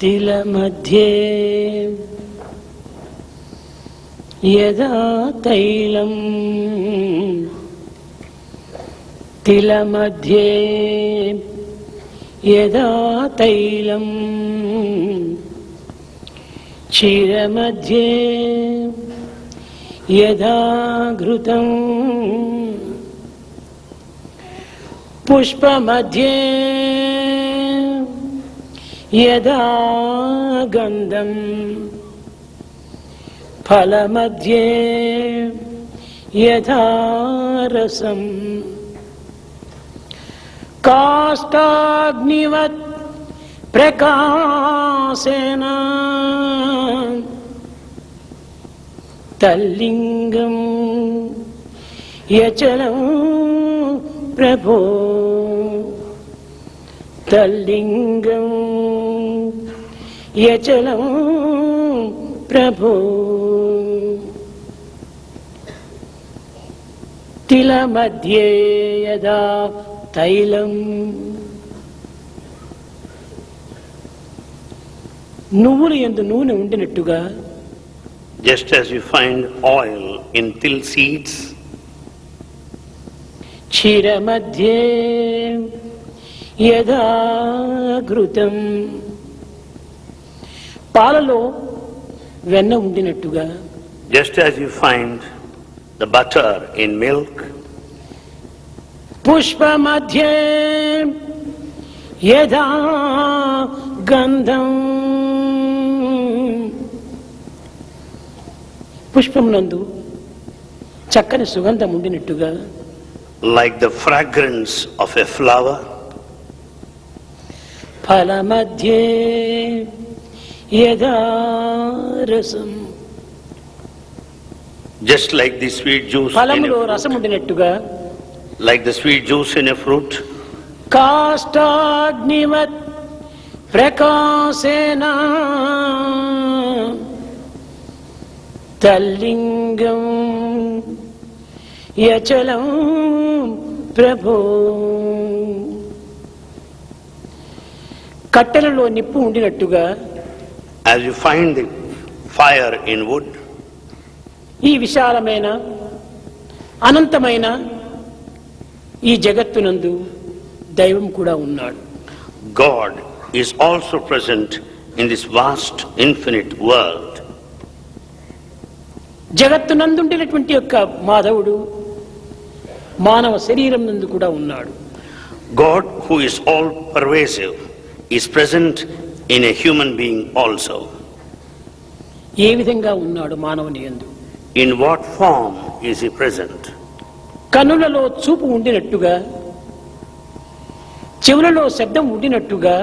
तिलमध्ये यदा तैलं तिलमध्ये यदा तैलं क्षीरमध्ये यदा घृतं पुष्पमध्ये यदा गन्धं फलमध्ये यथा रसं काष्ठाग्निवत् प्रकाशेन तल्लिंगं यचलं प्रभो तल्लिंगं यचलं प्रभो तिलमध्ये यदा तैलं నువ్వుల యందు నూనె ఉండినట్టుగా just as you find oil in till seeds, క్షీరमध्ये యదా ఘృతం పాలలో వెన్న ఉండినట్టుగా just as you find the butter in milk, పుష్పमध्ये యదా గంధం పుష్పమునందు చక్కని సుగంధం ఉండినట్టుగా like the fragrance of a flower, ఫలमध्ये యదా రసం just like the sweet juice in ఫలములో a రసం fruit, ఉండినట్టుగా like the sweet juice in a fruit, కాష్టాగ్నివత్ ప్రకాశేన తల్లింగం యచలం ప్రభో కట్టెలలో నిప్పు ఉండినట్టుగా as you find the fire in wood, ఈ విశాలమైన అనంతమైన ఈ జగత్తునందు దైవం కూడా ఉన్నాడు. God is also present in this vast infinite world. జగత్తునందుండినటువంటి యొక్క మాధవుడు మానవ శరీరం నందు కూడా ఉన్నాడు. God, who is all pervasive, is present in a human being also. ఏ విధంగా ఉన్నాడు మానవుని యందు? In what form is he present? కన్నులలో చూపు ఉండినట్టుగా, చెవులలో శబ్దం ఉండినట్టుగా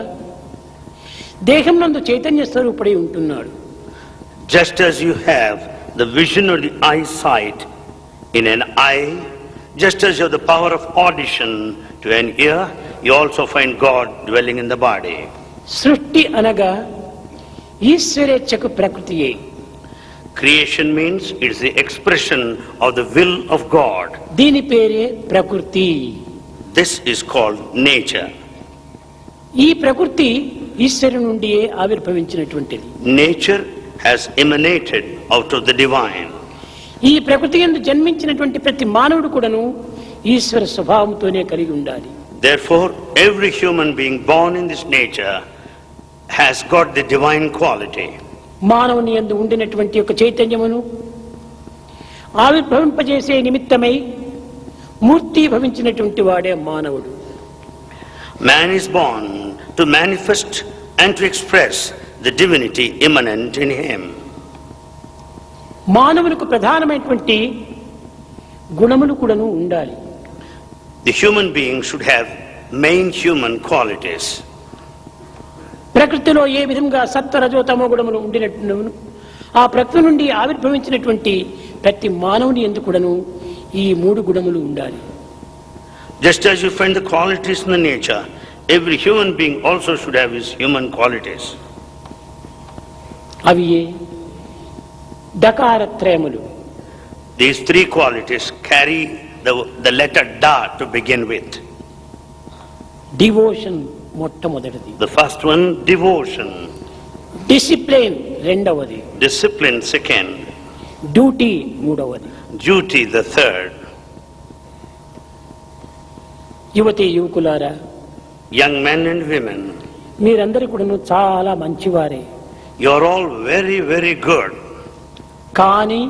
దేహం నందు చైతన్య స్వరూపుడై ఉంటున్నాడు. Just as you have the vision or the eyesight in an eye, just as you have the power of audition to an ear, you also find God dwelling in the body. సృష్టి అనగా ఈశ్వరేచ్ఛకు ప్రకృతియే. Creation means it is the expression of the will of God. దీని పేరే ప్రకృతి. This is called nature. ఈ ప్రకృతి ఈశ్వరు నుండియే ఆవిర్భవించినటువంటిది. Nature has emanated out of the divine. ఈ ప్రకృతి యందు జన్మించినటువంటి ప్రతి మానవుడు కూడాను ఈశ్వర స్వభావంతోనే కలిగి ఉండాలి. Therefore, every human being born in this nature has got the divine quality. మానవుని యందు ఉండినటువంటి యొక్క చైతన్యమును ఆవిర్భవింపజేసే నిమిత్తమై మూర్తి భవించినటువంటి వాడే మానవుడు. Man is born to manifest and to express the divinity immanent in him. మానవులకు ప్రధానమైనటువంటి గుణములు కూడాను ఉండాలి. The human being should have main human qualities. ప్రకృతిలో ఏ విధంగా సత్వ రజో తమో గుణములు ఉండినట్టు ఆ ప్రకృతి నుండి ఆవిర్భవించినటువంటి ప్రతి మానవుని యందు కూడాను ఈ మూడు గుణములు ఉండాలి. Just as you find the qualities in the nature, every human being also should have his human qualities. అవి డకారత్రయములు. These three qualities carry the letter Da to begin with. Devotion మొట్టమొదటిది. The first one, devotion. Discipline రెండవది, discipline second, duty మూడవది. duty the third. యువతి యువకులారా, Young men and women, మీరందరూ కూడా చాలా మంచివారే. you are all very, very good. కానీ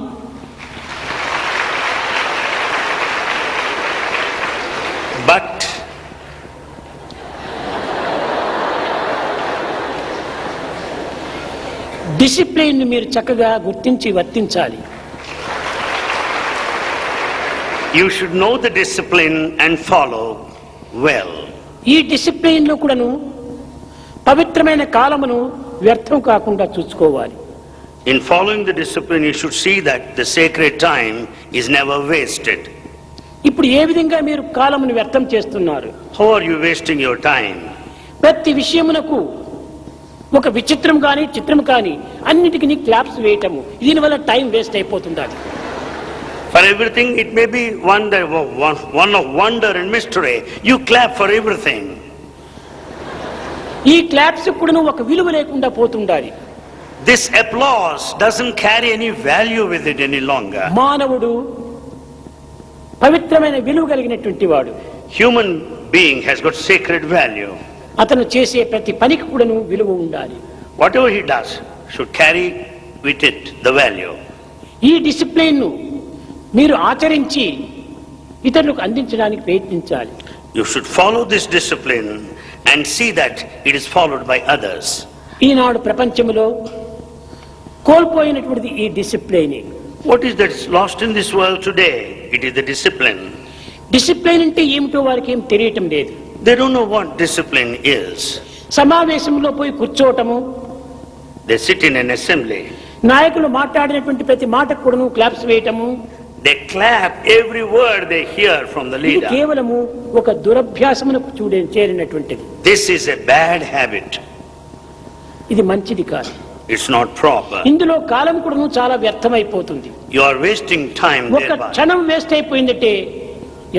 But discipline మీరు చక్కగా గుర్తించి వర్తించాలి. you should know the discipline and follow well. ఈ డిసిప్లిన్ లో కూడాను పవిత్రమైన కాలమును వ్యర్థం కాకుండా చూసుకోవాలి. In following the discipline, you should see that the sacred time is never wasted. ఇప్పుడు ఏ విధంగా మీరు కాలమును వ్యర్థం చేస్తున్నారు? How are you wasting your time? ప్రతి విషయమునకు ఒక విచిత్రం కానీ చిత్రం కానీ అన్నిటికీ క్లాప్స్ వేయటము, దీనివల్ల టైం వేస్ట్ అయిపోతుండాలి. For everything, it may be one of wonder and mystery. You clap for everything. ఈ క్లాప్స్ కూడా ఒక విలువ లేకుండా పోతుండాలి. This applause doesn't carry any value with it any longer. మానవుడు పవిత్రమైన విలువ కలిగినటువంటి వాడు. Human being has got sacred value. అతను చేసే ప్రతి పనికి కూడాను విలువ ఉండాలి. Whatever he does should carry with it the value. ఈ డిసిప్లిన్ ను మీరు ఆచరించి ఇతరులకు అందించడానికి ప్రయత్నించాలి. You should follow this discipline and see that it is followed by others. ఈనాడు ప్రపంచంలో కోల్పోయినటువంటిది ఈ discipline. What is that is lost in this world today? It is the discipline. Discipline అంటే ఏమిటో వారికి ఏం తెలియటం లేదు. They don't know what discipline is. సమావేశంలో పోయి కూర్చోవటము, They sit in an assembly. నాయకులు మాట్లాడినటువంటి ప్రతి మాటకు కూడాను claps వేయటము, They clap every word they hear from the ఇది leader. కేవలము ఒక దురభ్యాసమునకు చేరినటువంటిది. This is a bad habit. ఇది మంచిది కాదు. It's not proper. ఇందులో కాలం కూడాను చాలా వ్యర్థమైపోతుంది. You are wasting time ఒక thereby. క్షణం వేస్ట్ అయిపోయిందంటే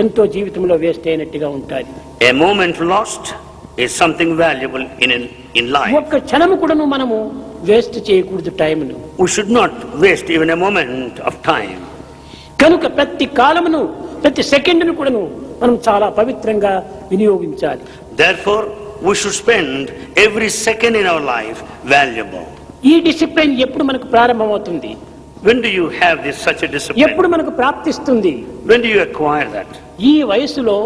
ఎంతో జీవితంలో వేస్ట్ అయినట్టుగా ఉంటుంది. A moment lost is something valuable in life. ఒక్క క్షణము కూడాను మనము వేస్ట్ చేయకూడదు టైంను. We should not waste even a moment of time. కనుక ప్రతి కాలమును ప్రతి సెకండ్ను కూడాను మనం చాలా పవిత్రంగా వినియోగించాలి. Therefore, we should spend every second in our life valuable. ఈ డిసిప్లిన్ ఎప్పుడు మనకు ప్రారంభమవుతుంది? When do you have this such a discipline? ఎప్పుడు మనకు ప్రాప్తిస్తుంది? When do you acquire that? ఈ వయసులో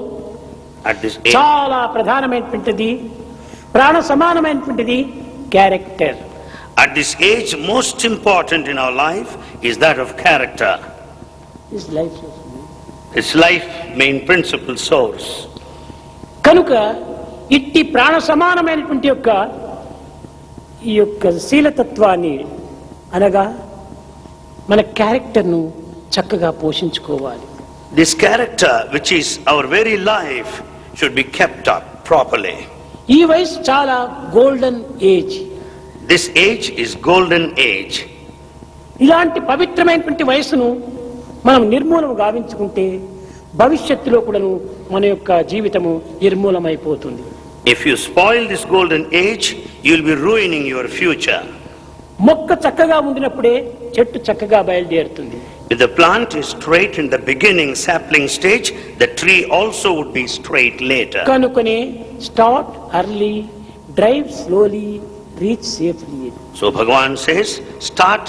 At this age. చాలా ప్రధానమైనటువంటిది, ప్రాణ సమానమైనటువంటిది character. At this age, most important in our life is that of character. It's life main principal source. కనుక ఇట్టి ప్రాణ సమానమైనటువంటి ఈ యొక్క శీలతత్వాన్ని అనగా మన క్యారెక్టర్ను చక్కగా పోషించుకోవాలి. This character, which is our very life, should be kept up properly. ఈ వయసు చాలా golden age. This age is golden age. ఇలాంటి పవిత్రమైనటువంటి వయసును మనం నిర్మూలన గావించుకుంటే భవిష్యత్తులో కూడాను మన యొక్క జీవితము నిర్మూలమైపోతుంది. If you spoil this golden age, you'll be ruining your future. మొక్క చక్కగా ఉండినప్పుడే చెట్టు చక్కగా బయలుదేరుతుంది. If the plant is straight in the beginning sapling stage, the tree also would be straight later. కనుకనే start early, drive slowly, reach safely. So Bhagavan says, start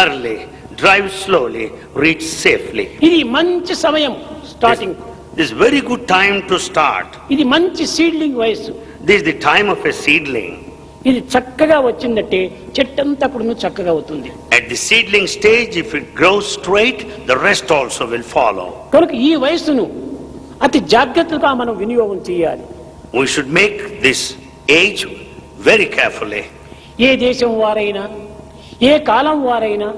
early, drive slowly, reach safely. ఇది మంచి సమయం starting. This is very good time to start. ఇది మంచి seedling వయసు. This is the time of a seedling. ఇది చక్కగా వచ్చిందంటే చెట్టంతా కూడా చక్కగా అవుతుంది. At the seedling stage, if it grows straight, the rest also will follow. కనుక ఈ వయసును అతి జాగ్రత్తగా మనం వినియోగం చేయాలి. We should make this age very carefully. ఏ దేశం వారైనా, ఏ కాలం వారైనా,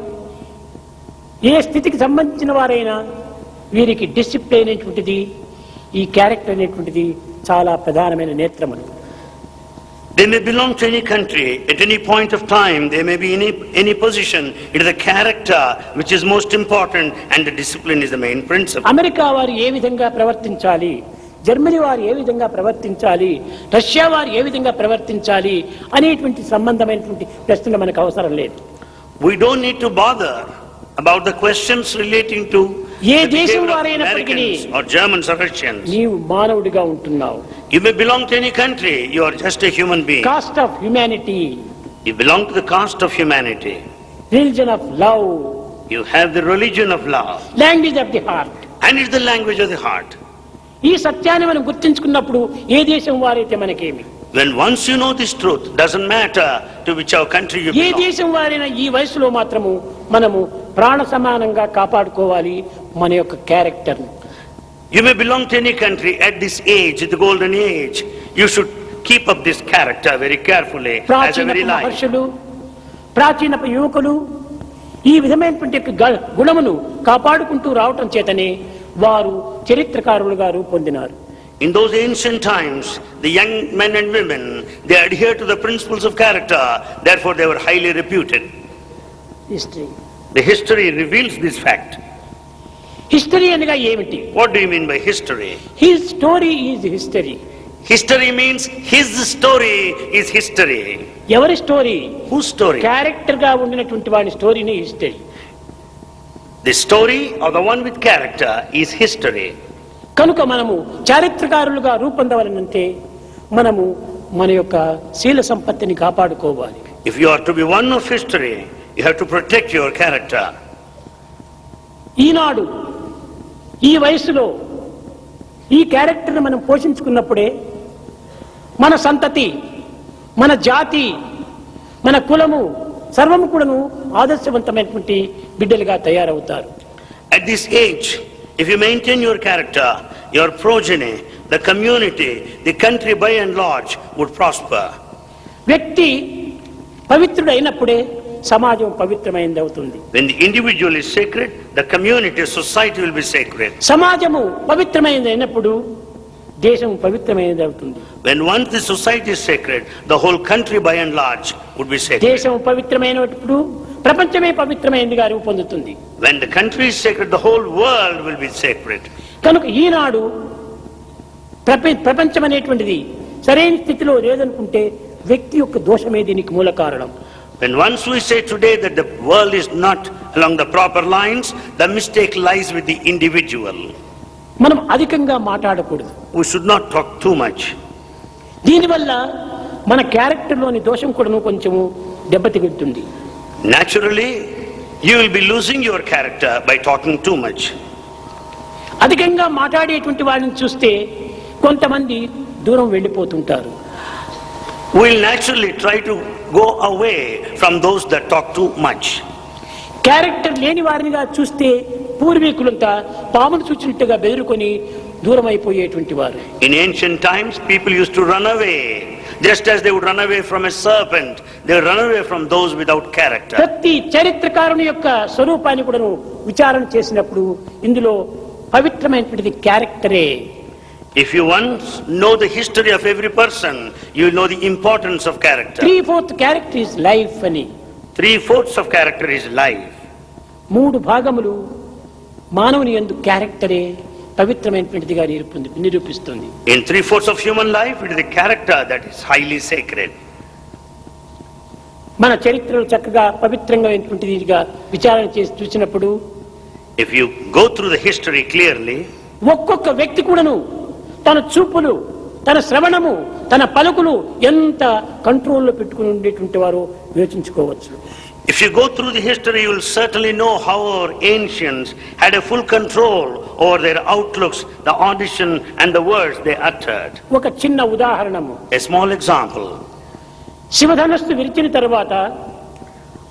ఏ స్థితికి సంబంధించిన వారైనా వీరికి డిసిప్లిన్ అనేటువంటిది, ఈ క్యారెక్టర్ అనేటువంటిది చాలా ప్రధానమైన నేత్రములు. They may belong to any country, at any point of time, they may be in any position. It is the character which is most important and the discipline is the main principle. America వారు ఏ విధంగా ప్రవర్తించాలి, Germany వారు ఏ విధంగా ప్రవర్తించాలి, Russia వారు ఏ విధంగా ప్రవర్తించాలి అనేటువంటి సంబంధమైనటువంటి ప్రశ్నలు మనకు అవసరం లేదు. We don't need to bother about the questions relating to A the దేశం behavior of వారైనప్పటికీ Americans or Germans or Russians. నీవు మానవుడిగా ఉంటున్నావు. You may belong to any country, you are just a human being. Cost of humanity, You belong to the caste of humanity. Religion of love, You have the religion of love. Language of the heart. And it's the language of the heart. ఈ సత్యాన్ని మనం గుర్తించుకున్నప్పుడు ఏ దేశం వారైతే మనకేమి, When once you know this truth, doesn't matter to whichever country you A belong. దేశం వారైనా ఈ వయసులో మాత్రము మనము ప్రాణ సమానంగా కాపాడుకోవాలి మన యొక్క character. You may belong to any country at this age, the golden age. You should keep up this character very carefully as a ప్రాచీన very life. మహర్షులు, ప్రాచీన యువకులు ఈ విధమైనటువంటి యొక్క గుణమును కాపాడుకుంటూ రావటం చేతనే వారు చరిత్రకారులుగా రూపొందినారు. In those ancient times, the young men and women, they adhere to the principles of character, therefore they were highly reputed. History. The history reveals this fact. History అనగా ఏమిటి? What do you mean by history? His story is history. History means his story is history. ఎవరి story? Whose story? Character గా ఉండినటువంటి వాడి స్టోరీని history. The story of the one with character is history. కనుక మనము చారిత్రకారులుగా రూపొందవలనంటే మనము మన యొక్క శీల సంపత్తిని కాపాడుకోవాలి. If you are to be one of history, you have to protect your character. ఈనాడు ఈ వయసులో ఈ క్యారెక్టర్ని మనం పోషించుకున్నప్పుడే మన సంతతి, మన జాతి, మన కులము సర్వము కూడాను ఆదర్శవంతమైనటువంటి బిడ్డలుగా తయారవుతారు. At this age, if you maintain your character, your progeny, the community, the country by and large would prosper. వ్యక్తి పవిత్రుడైనప్పుడే సమాజం పవిత్రమైనది అవుతుంది. When the individual is sacred, the community, society will be sacred. సమాజము పవిత్రమైనది అయినప్పుడు దేశం పవిత్రమైనది అవుతుంది. When once the society is sacred, the whole country by and large would be sacred. దేశం పవిత్రమైనప్పుడు ప్రపంచమే పవిత్రమైనదిగా రూపొందుతుంది. When the country is sacred, the whole world will be sacred. కనుక ఈనాడు ప్రపంచం అనేటువంటిది సరైన స్థితిలో లేదనుకుంటే వ్యక్తి యొక్క దోషమే దీనికి మూల కారణం. When once we say today that the world is not along the proper lines, the mistake lies with the individual. మనం అధికంగా మాట్లాడకూడదు. We should not talk too much. దీనివల్ల మన క్యారెక్టర్లోని దోషం కూడాను కొంచెము దెబ్బతిగుతుంది. Naturally, you will be losing your character by talking too much. అధికంగా మాట్లాడేటువంటి వాళ్ళని చూస్తే కొంతమంది దూరం వెళ్ళిపోతుంటారు. We will naturally try to go away from those that talk too much. Character లేని వారినిగా చూస్తే పూర్వీకులంతా పామును చూచినట్టుగా బెదిరుకొని దూరం అయిపోయేటువంటి వారు. In ancient times, people used to run away. Just as they would run away from a serpent, they would run away from those without character. ప్రతి చరిత్రకారుని యొక్క స్వరూపాన్ని కూడా విచారణ చేసినప్పుడు ఇందులో పవిత్రమైనటువంటి క్యారెక్టరే. If you once know the history of every person, you will know the importance of character. 3/4 character is life అని. 3/4 of character is life. 3 భాగములు మానవుని యందు క్యారెక్టరే పవిత్రమైనటువంటిదిగా నిరూపిస్తుంది. In 3/4 of human life, it is the character that is highly sacred. మన చరిత్రలు చక్కగా పవిత్రంగా విచారణ చేసి చూసినప్పుడు, If you go through the history clearly, ఒక్కొక్క వ్యక్తి కూడాను తన చూపులు, తన శ్రవణము, తన పలుకులు ఎంత కంట్రోల్లో పెట్టుకుని ఉండేటువంటి వారో యోచించుకోవచ్చు. if you go through the history, you will certainly know how our ancients had a full control over their outlooks, the audition and the words they uttered. ఒక చిన్న ఉదాహరణము. A small example. శివధనస్సు విరిచిన తరువాత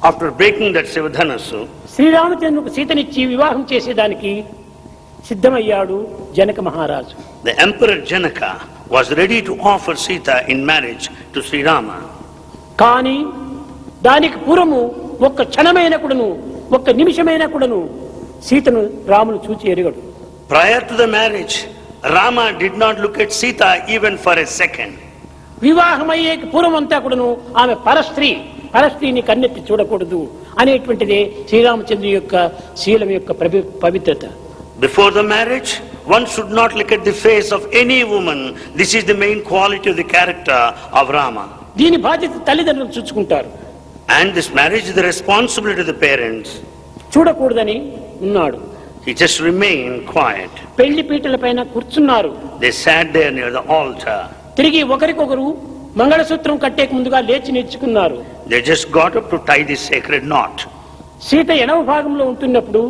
After breaking that Sivadhanasu, శ్రీరామచంద్రుకు సీతనిచ్చి వివాహం చేసేదానికి సిద్ధమయ్యాడు జనక మహారాజు. the Emperor Janaka was ready to offer Sita in marriage to Sri Rama. కానీ దానికి పూర్వము ఒక్క క్షణమైన కూడాను, ఒక్క నిమిషమైన కూడాను సీతను రాముడు చూచి ఎరుగడు. Prior to the marriage, Rama did not look at Sita even for a second. వివాహమయ్యే పూర్వం అంతా కూడాను ఆమె పరస్త్రీని కన్నెత్తి చూడకూడదు అనేటువంటిదే శ్రీరామచంద్రుని యొక్క శీలం యొక్క పవిత్రత. Before the marriage, one should not look at the face of any woman. This is the main quality of the character of Rama. దీని బాధ్యత తల్లిదండ్రులు చూసుకుంటారు. And this marriage is the responsibility of the parents. చూడకూడదని ఉన్నాడు. He just remained quiet. పెళ్లి పీటల పైన కూర్చున్నారు. They sat there near the altar. తిరిగి ఒకరికొకరు మంగళసూత్రం కట్టేక ముందుగా లేచి నిల్చుకున్నారు. They just got up to tie this sacred knot. Sita ఎడమ భాగంలో ఉంటున్నప్పుడు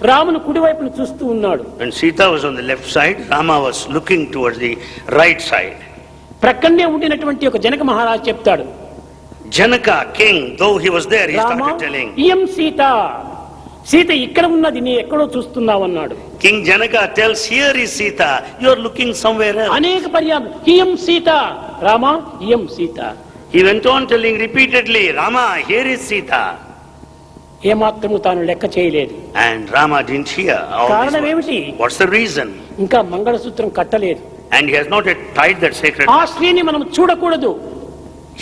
రామును కుడివైపును చూస్తూ ఉన్నాడు. When Sita was on the left side, Rama was looking towards the right side. ప్రక్కనే ఉండినటువంటి ఒక జనక మహారాజు చెప్తాడు, Janaka, king, though he was there, he Rama started telling. ఇయం Sita, Sita ఇక్కడ ఉన్నది నీ ఎక్కడో చూస్తున్నావన్నాడు. King Janaka tells, here is Sita, you are looking somewhere else. అనేక పర్యాయం ఇయం Sita, Rama ఇయం Sita. He went on telling repeatedly, Rama, here is Sita. ఏమాత్రము తాను లెక్క చేయలేదు. And Rama didn't hear all కారణం this. ఏమిటి? What's the reason? ఇంకా మంగళసూత్రం కట్టలేదు. And he has not yet tied that sacred ఆ knot. స్త్రీని మనం చూడకూడదు.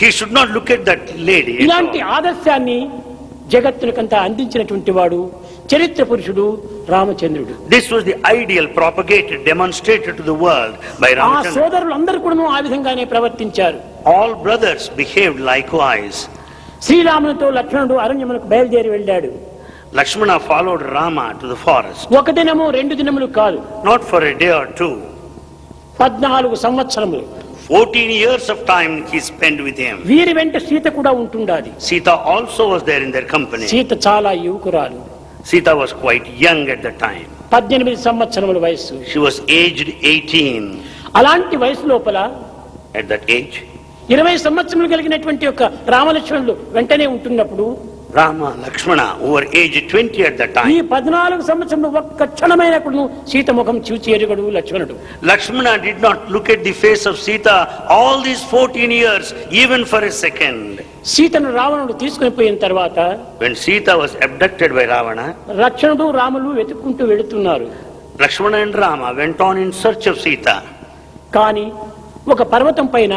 He should not look at that lady. at ఇలాంటి all. ఆదర్శాన్ని జగత్తునికంతా అందించినటువంటి వాడు చరిత్ర పురుషుడు రామచంద్రుడు. This was the ideal propagated, demonstrated to the world by ఆ Ramachandra. సోదరులు అందరూ కూడా ఆ విధంగానే ప్రవర్తించారు. All brothers behaved likewise. శ్రీరామునితో లక్ష్మణుడు అరణ్యమునకు బయలుదేరి వెళ్ళాడు. Lakshmana followed Rama to the forest. ఒక దినము 2 దినములు కాదు, Not for a day or two. 14 సంవత్సరములు 14 years of time he spent with him. వీరి వెంట సీత కూడా ఉంటుండాలి. Sita also was there in their company. Sita చాలా యువకురాలు. Sita was quite young at the time. 18 సంవత్సరముల వయస్సు. She was aged 18. అలాంటి వయసు లోపల At that age, 20 సంవత్సరములు కలిగినటువంటి ఒక రామలక్ష్మణులు వెంటనే ఉంటున్నప్పుడు Rama, Lakshmana, who were aged 20 at that ఈ time. 14 సంవత్సరంలో ఒక్క క్షణమైనప్పుడు సీత ముఖం చూచి ఎరుగడు లక్ష్మణుడు. Lakshmana did not look at the face of Sita all these 14 years, even for a second. సీతను రావణుడు తీసుకుని పోయిన తర్వాత When Sita was abducted by Ravana, లక్ష్మణుడు రాములు వెతుక్కుంటూ వెళుతున్నారు. Lakshmana and Rama went on in search of Sita. కానీ ఒక పర్వతం పైన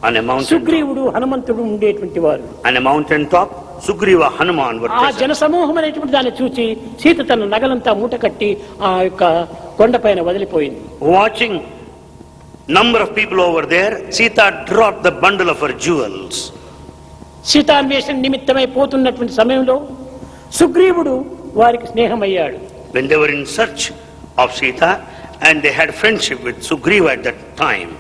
On a mountain, సుగ్రీవుడు హనుమంతుడు ఉండేటువంటి వారు. on a mountain top, Sugriva, Hanuman were ఆ present. జన సమూహం అనేటువంటి దాన్ని చూసి సీత తన నగలంతా మూట కట్టి ఆ యొక్క కొండపైన వదిలిపోయింది. Watching number of people over there, Sita dropped the bundle of her jewels. సీతాన్వేషణ నిమిత్తమై పోతున్నటువంటి సమయంలో సుగ్రీవుడు వారికి స్నేహమయ్యాడు. When they were in search of Sita, and they had friendship with Sugriva at that time.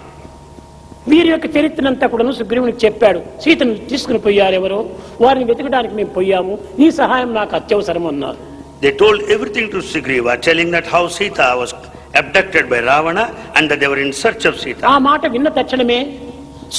వీరి యొక్క చరిత్రనంతా కూడా సుగ్రీవునికి చెప్పాడు. సీతను తీసుకుని పోయారు ఎవరో, వారిని వెతకడానికి మేము పోయాము, నీ సహాయం నాకు అత్యవసరం అన్నారు. They told everything to Sugriva, telling that how Sita was abducted by Ravana and that they were in search of Sita. ఆ మాట విన్న తక్షణమే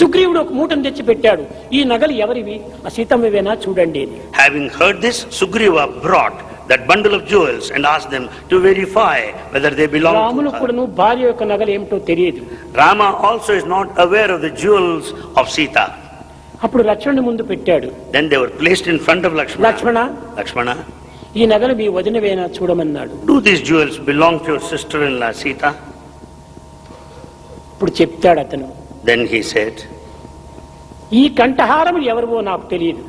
సుగ్రీవుడు ఒక మూటను తెచ్చి పెట్టాడు. ఈ నగలు ఎవరివి? ఆ సీతమ్మవేనా చూడండి అని. Having heard this, Sugriva brought that bundle of jewels and asked them to verify whether they belong రామును to her. కూడాను భార్య యొక్క నగలు ఏమిటో తెలియదు. Rama also is not aware of the jewels of Sita. అప్పుడు లక్ష్మణుని ముందు పెట్టాడు. Then they were placed in front of Lakshmana. Lakshmana, Lakshmana, ఈ నగలు మీ వదినవేనా చూడమన్నాడు. do these jewels belong to your sister-in-law Sita? ఇప్పుడు చెప్తాడు అతను, Then he said, ఈ కంఠహారములు ఎవరివో నాకు తెలియదు,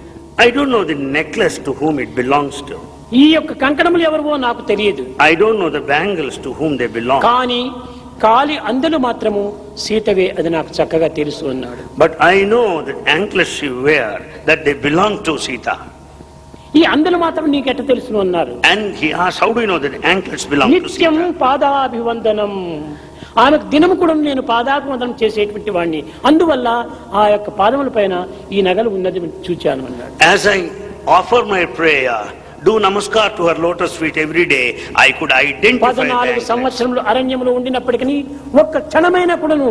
I don't know the necklace to whom it belongs to. ఈ యొక్క కంకణములు ఎవరివో నాకు తెలియదు, I don't know the bangles to whom they belong. కానీ కాలి అందలు మాత్రము సీతవే, అది నాకు చక్కగా తెలుసు అన్నాడు. But I know that anklets she wear, that they belong to Sita. ఈ అందలు మాత్రం నీకెట్ట తెలుసును అన్నారు. And he asked, how do you know that anklets belong to నిత్యం Sita? పాదాభివందనం, ఆమెకు దినము కూడా నేను పాదాభివందనం చేసేటువంటి వాడిని, అందువల్ల ఆ యొక్క పాదముల పైన ఈ నగలు ఉన్నది చూచాను అన్నాడు. As I offer my prayer, do namaskar to her lotus feet every day, I could identify the 14 anklets. సంవత్సరములు అరణ్యములో ఉండినప్పటికీ ఒక్క క్షణమైనప్పుడును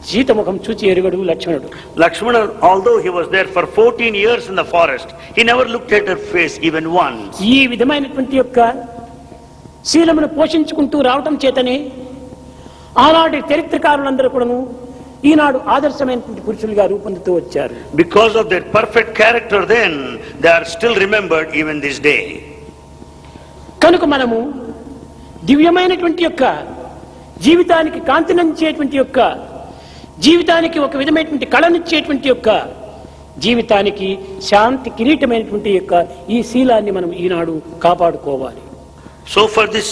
సీత ముఖం చూచి ఎరుగడు లక్ష్మణుడు. Lakshmana, although he was there for 14 years in the forest, he never looked at her face even once. ఈ విధమైనటువంటి యొక్క శీలమును పోషించుకుంటూ రావటం చేతనే ఆనాటి చరిత్రకారులందరూ కూడాను ఈనాడు ఆదర్శమైనటువంటి పురుషులుగా రూపొందుతూ వచ్చారు. Because of their perfect character then, they are still remembered even this day. కనుక మనము దివ్యమైనటువంటి యొక్క జీవితానికి కాంతినిచ్చేటువంటి యొక్క జీవితానికి ఒక విధమైనటువంటి కళనిచ్చేటువంటి యొక్క జీవితానికి శాంతి కిరీటమైనటువంటి యొక్క ఈ శీలాన్ని మనం ఈనాడు కాపాడుకోవాలి. So for this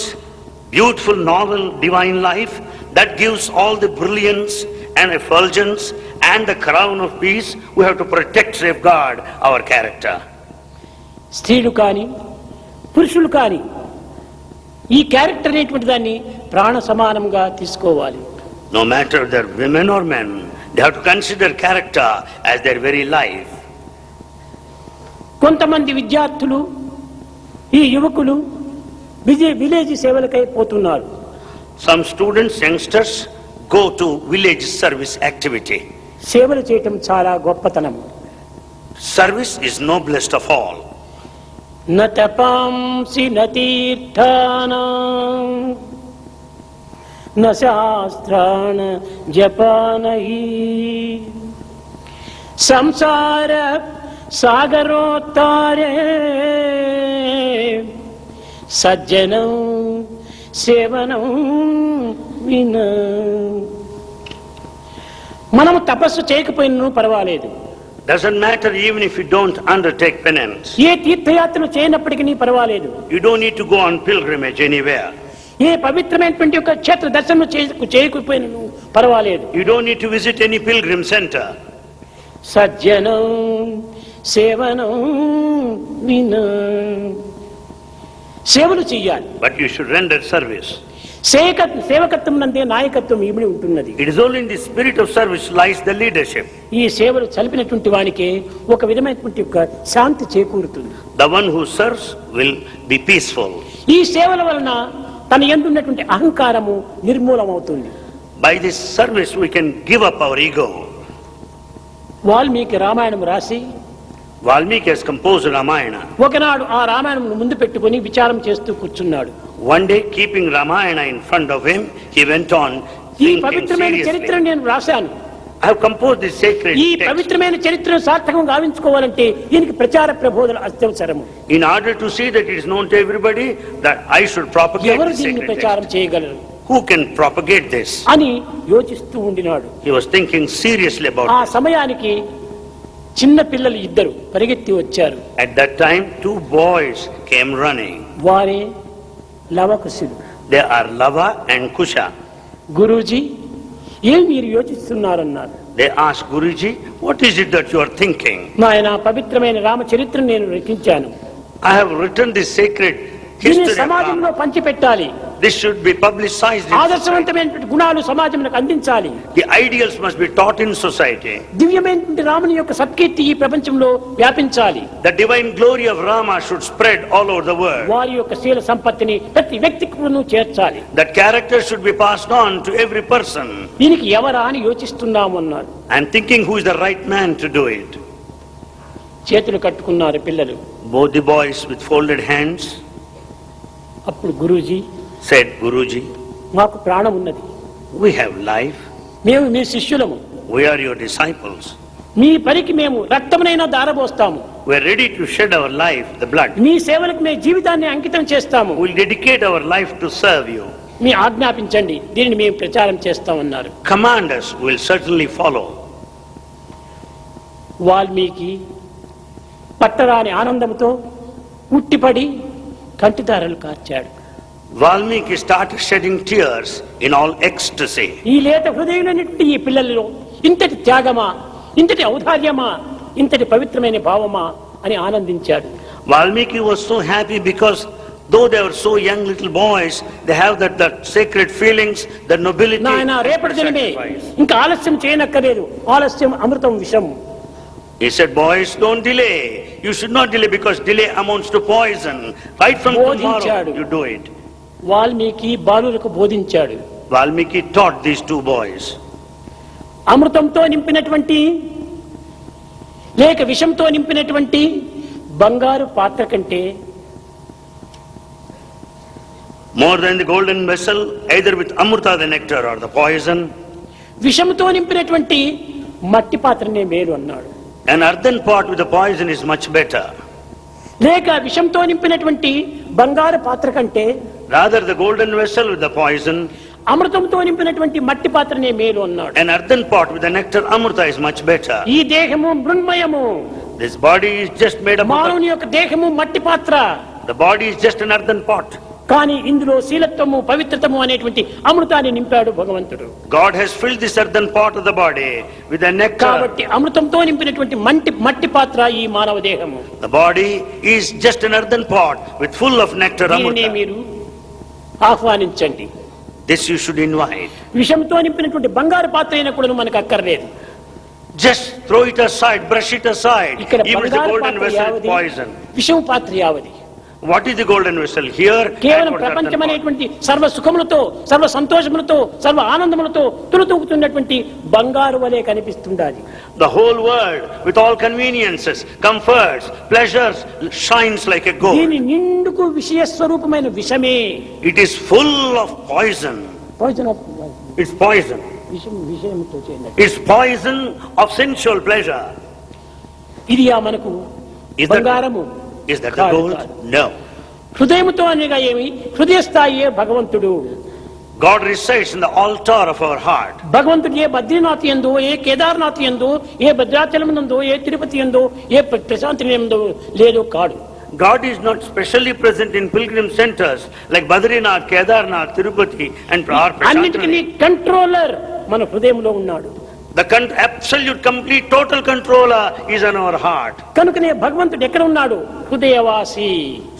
beautiful, novel, divine life that gives all the brilliance and effulgence and the crown of peace, we have to protect, safeguard our character. స్త్రీలు కానీ పురుషులు కానీ ఈ క్యారెక్టర్ అనేటువంటి దాన్ని ప్రాణ సమానంగా తీసుకోవాలి. No matter they're women or men, they have to consider character as their very life. కొంతమంది విద్యార్థులు ఈ యువకులు విలేజ్ సేవలకై పోతున్నారు. Some students, youngsters go to village service activity. సేవలు చేయటం చాలా గొప్పతనం. Service is noblest of all. న తపాంసి న తీర్థానాం న శాస్త్రాణ జపానహి సంసార సాగరోత్తారే సజ్జనం సేవనం వినా. మనము తపస్సు చేయకపోయినా పర్వాలేదు. Doesn't matter even if you don't undertake penance. ఏ తీర్థయాత్రలు చేయనప్పటికీ పర్వాలేదు. You don't need to go on pilgrimage anywhere. ఏ పవిత్రమైనటువంటి ఒక క్షేత్ర దర్శనం చేయకపోయినా పర్వాలేదు. You don't need to visit any pilgrim center. సజ్జనం సేవనం వినా. సేవలు చెయ్యాలి. But you should render service. సేవకత్వం నందే నాయకత్వం ఇమిడి ఉంటున్నది. It is only in the spirit of service lies the leadership. ఈ సేవలు చలిపినటువంటి వానికి ఒక విధమైనటువంటి ఒక శాంతి చేకూరుతుంది. The one who serves will be peaceful. ఈ సేవల వలన తన యందు ఉన్నటువంటి అహంకారము నిర్మూలమవుతుంది. By this service we can give up our ego. Valmiki Ramayanam రాసి Valmiki has composed Ramayana. ఒకనాడు ఆ రామాయణం ముందు పెట్టుకొని విచారం చేస్తూ కూర్చున్నాడు. One day, keeping Ramayana in front of him, he went on ఈ thinking పవిత్రమైన seriously. చరిత్రను నేను రాశాను. I have composed this sacred ఈ text. పవిత్రమైన చరిత్రను సార్థకం గావించుకోవాలంటే దీనికి ప్రచార ప్రబోధన అత్యవసరము. In order to see that it is known to everybody, that I should propagate ఎవరు this దీన్ని sacred ప్రచారం text. చేయగలరు Who can propagate this? అని యోచిస్తూ ఉండినాడు. He was thinking seriously about ఆ it. సమయానికి చిన్న పిల్లలు ఇద్దరు పరిగెత్తి వచ్చారు. At that time, two boys came running. వారే లవకుశులు. They are Lava and Kusha. Guruji ఏం మీరు యోచిస్తున్నారన్నారు. They asked Guruji, what is it that you are thinking? నాయన పవిత్రమైన రామ చరిత్రను నేను రచించాను. I have written this sacred దీన్ని history of సమాజంలో Rama. పంచిపెట్టాలి. This should be publicized in society. ఆదర్శవంతమైనటువంటి గుణాలు సమాజంలో అందించాలి. The ideals must be taught in society. దివ్యమైనటువంటి రాముని యొక్క సత్కీర్తి ఈ ప్రపంచంలో వ్యాపించాలి. The divine glory of Rama should spread all over the world. వారి యొక్క శీల సంపత్తిని ప్రతి వ్యక్తికి చేర్చాలి. That character should be passed on to every person. దీనికి ఎవరా అని యోచిస్తున్నాము అన్నారు. I am thinking who is the right man to do it. చేతులు కట్టుకున్నారు పిల్లలు. Both the boys with folded hands అప్పుడు గురూజీ said, Guruji, మాకు ప్రాణం ఉన్నది. we have life. మేము మీ శిష్యులము. We are your disciples. మీ పనికి మేము రక్తమునైనా దారబోస్తాము. We are ready to shed our life, the blood. మీ సేవలకు మేము జీవితాన్ని అంకితం చేస్తాము. We will dedicate our life to serve you. మీ ఆజ్ఞాపించండి, దీనిని మేము ప్రచారం చేస్తామన్నారు. Command us, we will certainly follow. Valmiki పట్టరాని ఆనందంతో ఉట్టిపడి కంటిదారలు కార్చాడు. Valmiki started shedding tears in all ecstasy. ఈ లేత హృదయులన్నిటి ఈ పిల్లలలో ఇంతటి త్యాగమా, ఇంతటి ఔదార్యమా, ఇంతటి పవిత్రమైన భావమా అని ఆనందించాడు. Valmiki was so happy because though they were so young little boys, they have that sacred feelings, the nobility. నాయన రేపటి దినమే ఇంకా ఆలస్యం చేయనక్కర్లేదు. ఆలస్యం అమృతం విషం. He said, boys, don't delay. You should not delay because delay amounts to poison. Right from tomorrow, you do it. Valmiki బాలులకు బోధించాడు. Valmiki taught these two boys. అమృతంతో నింపినటువంటి లేక విషంతో నింపినటువంటి బంగారు పాత్ర కంటే More than the golden vessel, either with amrita, the nectar, or the poison. విషంతో నింపినటువంటి మట్టి పాత్రనే మేలు అన్నాడు. An earthen pot with the poison is much better. లేక విషంతో నింపినటువంటి బంగారు పాత్ర కంటే Rather the golden vessel with the poison. అమృతంతో నింపినటువంటి మట్టి పాత్రనే మేలు అన్నాడు. An earthen pot with the nectar amrita is much better. ఈ దేహము మృణ్మయము. This body is just made up of. మానవుని యొక్క దేహము మట్టి పాత్ర. The body is just an earthen pot. కానీ ఇందులో శీలత్వము పవిత్రతము అనేటువంటి అమృతాన్ని నింపాడు భగవంతుడు. God has filled this earthen pot of the body with the nectar. కాబట్టి అమృతంతో నింపినటువంటి మట్టి పాత్ర ఈ మానవ దేహము. The body is just an earthen pot with full of nectar దీనినే amrita. మీరు ఆహ్వానించండి. This you should invite. విషంతో నింపినటువంటి బంగారు పాత్ర అయినా కూడా మనకు అక్కర్లేదు. Just throw it aside, brush it aside. ఇక్కడ Even the బంగారు golden పాత్ర vessel is యావది, poison. విషం పాత్ర యావది. What is the golden vessel? Here, కేవలం and what is earthen pot? ప్రపంచమనేటువంటి సర్వ సుఖములతో సర్వ సంతోషములతో సర్వ ఆనందములతో తులుతూగుతున్నటువంటి బంగారు వలె కనిపిస్తుండాలి. The whole world, with all conveniences, comforts, pleasures, shines like a gold. దీని నిండుకు విషయ స్వరూపమైన విషమే. It is full of poison. Poison of It's poison. విషయంతో చేయండి. It's poison of sensual pleasure. ఇది మనకు Is that, బంగారము is that the gold? No. హృదయముతో అనగా ఏమి? హృదయ స్థాయియే భగవంతుడు. God resides in the altar of our heart. భగవంతుడు ఏ బద్రీనాథ్ యందో, ఏ కేదార్నాథ్ యందో, ఏ భద్రాచలం నందో, ఏ తిరుపతి యందో, ఏ ప్రశాంతి నిలయందో లేదో కాడు. God is not specially present in pilgrim centers like Badrinath, Kedarnath, Tirupati and అన్నిటికీ Prashant. కంట్రోలర్ మన హృదయంలో ఉన్నాడు. The absolute, complete, total controller is on our heart. కనుకనే భగవంతుడు ఎక్కడ ఉన్నాడు? హృదయవాసి.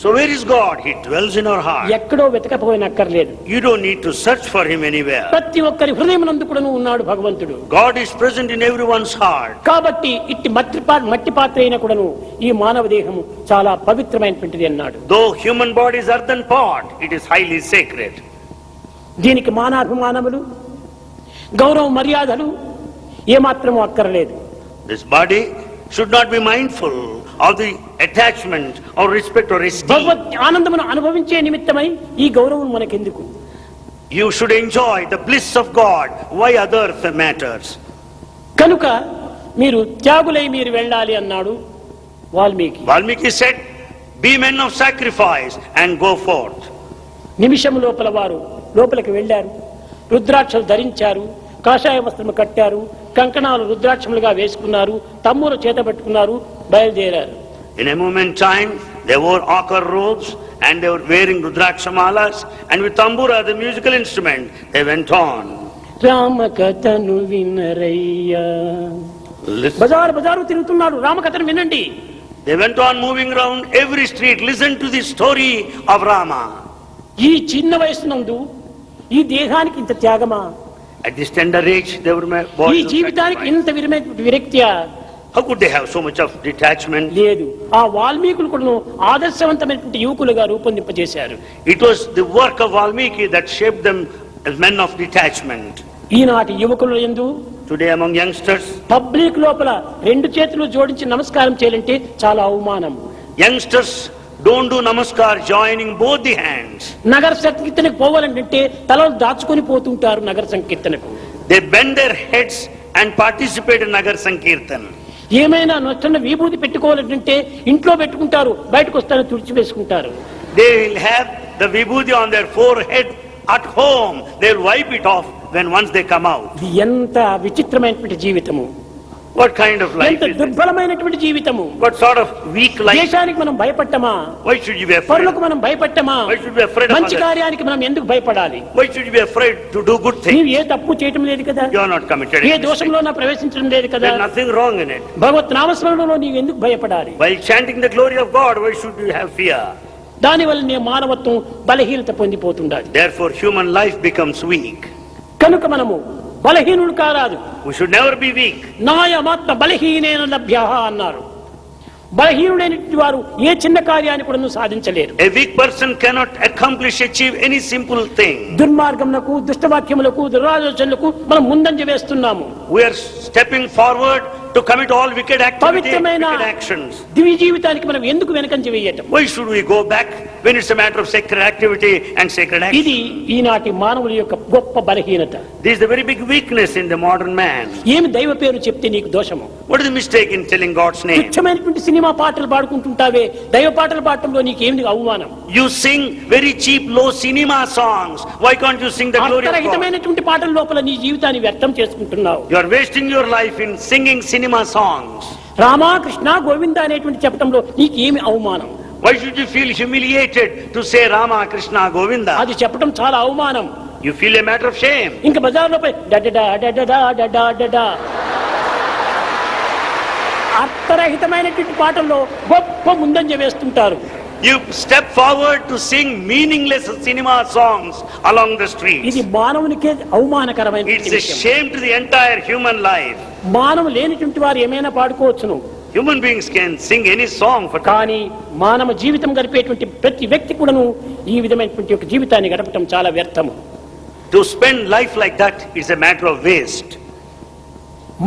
So where is God? He dwells in our heart. ఎక్కడో వెతకపోయినక్కర్లేదు. You don't need to search for him anywhere. ప్రతి ఒక్కరి హృదయమునందు కూడా ఉన్నాడు భగవంతుడు. God is present in everyone's heart. కాబట్టి ఇట్టి మట్టి పాత్ర అయిన కూడాను ఈ మానవ దేహము చాలా పవిత్రమైనటువంటిది అన్నాడు. Though human body is earthen pot, it is highly sacred. దీనికి మానాభిమానములు గౌరవ మర్యాదలు ఏమాత్రము అక్కర్లేదు. This body should not be mindful of the attachment or respect or esteem. భగవత్ ఆనందమును అనుభవించే నిమిత్తమై ఈ గౌరవం మనకెందుకు? You should enjoy the bliss of God. Why other matters? కనుక మీరు త్యాగులై మీరు వెళ్ళాలి అన్నాడు Valmiki. Valmiki said, be men of sacrifice and go forth. నిమిషం లోపల వారు లోపలికి వెళ్ళారు. రుద్రాక్షలు ధరించారు, కాషాయ వస్త్రము కట్టారు, కంకణాలు రుద్రాక్షములుగా వేసుకున్నారు, తమ్ములు చేత పట్టుకున్నారు, బయలుదేరారు. In a moment time, they wore ochre robes and they were wearing rudraksha-malas, and with tambura, the musical instrument, they went on. Rama కథను వినరయ్యా. Listen. బజారు తిరుగుతున్నాడు. రామకథను వినండి. They went on moving around every street. Listen to the story of Rama. ఈ చిన్న వయసునందు ఈ దేహానికి ఇంత త్యాగమా? At this tender age, they were ఈ boys of జీవితానికి sacrifice. ఇంత విరక్తియా? How could they have so much of detachment? లేదు. ఆ వాల్మీకులు కూడా ఆదర్శవంతమైనటువంటి యువకులుగా రూపొందింపజేశారు. It was the work of Valmiki that shaped them as men of detachment. ఈనాటి యువకుల యందు Today among youngsters, పబ్లిక్ లోపల రెండు చేతులు జోడించి నమస్కారం చేయాలంటే చాలా అవమానం. youngsters don't do namaskar joining both the hands. నగర సంకీర్తనకు పోవాలంటే తలలు దాచుకొని పోతుంటారు. నగర సంకీర్తనకు They bend their heads and participate in Nagar Sankirtan. ఏమైనా నొచ్చన్న విభూతి పెట్టుకోవాలంటే ఇంట్లో పెట్టుకుంటారు, బయటకు వస్తారని తుడిచివేసుకుంటారు. They will have the vibhuti on their forehead at home. They will wipe it off when once they come out. ఇది ఎంత విచిత్రమైనటువంటి జీవితము, What kind of life ఎంత is this? దుర్బలమైనటువంటి జీవితము. What sort of weak life? దేశానికి మనం భయపట్టమా? Why should you be afraid? పరులకు మనం భయపట్టమా? Why should you be afraid of మంచి others? కార్యానికి మనం ఎందుకు భయపడాలి? Why should you be afraid to do good things? నీవు ఏ తప్పు చేయటం లేదు కదా, You are not committed A any mistake. దోషంలో నా ప్రవేశించడం లేదు కదా. There is nothing wrong in it. భగవత్ నామస్మరణలో నీవు ఎందుకు భయపడాలి? While chanting the glory of God, why should you have fear? దానివల్ల నీ మానవత్వం బలహీనత పొందిపోతుండాలి. Therefore, human life becomes weak. కనుక మనము బలహీనుడు కారాదు. We should never be weak. నాయమాత్మ బలహీనేన లభ్య అన్నారు. బలహీనుడైనటువంటి వారు ఏ చిన్న కార్యాన్ని కూడా సాధించలేరు. A weak person cannot achieve any simple thing. దుర్మార్గములకు, దుష్టవాక్యములకు, దురాలోచనలకు మనం ముందంజ వేస్తున్నాము. We are stepping forward to commit all wicked పవిత్రమైన actions. దివ్య జీవితానికి మనం ఎందుకు వెనకంజ వేయటం? Why should we go back when it's a matter of sacred activity and sacred action? ఇది ఈనాటి మానవుల యొక్క గొప్ప బలహీనత. This is the very big weakness in the modern man. ఏమి దైవ పేరు చెప్తే నీకు దోషము? What is the mistake in telling God's name? తుచ్చమైనటువంటి సినిమా పాటలు పాడుకుంటుంటావే, దైవ పాటలు పాడటంలో నీకేమి అవమానం? You sing very cheap, low cinema songs. Why can't you sing the glory of God? అర్థరహితమైనటువంటి పాటల లోపల నీ జీవితాన్ని వ్యర్థం చేసుకుంటున్నావు. You are wasting your life in singing cinema songs. Rama Krishna Govinda అనేటువంటి చెప్పడంలో నీకు ఏమి అవమానం? Why should you feel humiliated to say Rama, Krishna, Govinda? అది చెప్పడం చాలా అవమానం. You feel a matter of shame. ఇంకా బజార్లో పోయి డడడా డడడా డడా డడా అర్థరహితమైనటువంటి పాటల్లో గొప్ప ముందంజ వేస్తుంటారు. You step forward to sing meaningless cinema songs along the streets. ఇది మానవునికే అవమానకరమైన It's a shame to the entire human life. మానవు లేనిటువంటి వారు ఏమైనా పాడుకోవచ్చును. Human beings can sing any song for కానీ మానవ జీవితం గడిపేటువంటి ప్రతి వ్యక్తి కూడాను ఈ విధమైనటువంటి ఒక జీవితాన్ని గడపటం చాలా వ్యర్థము. To spend life like that is a matter of waste.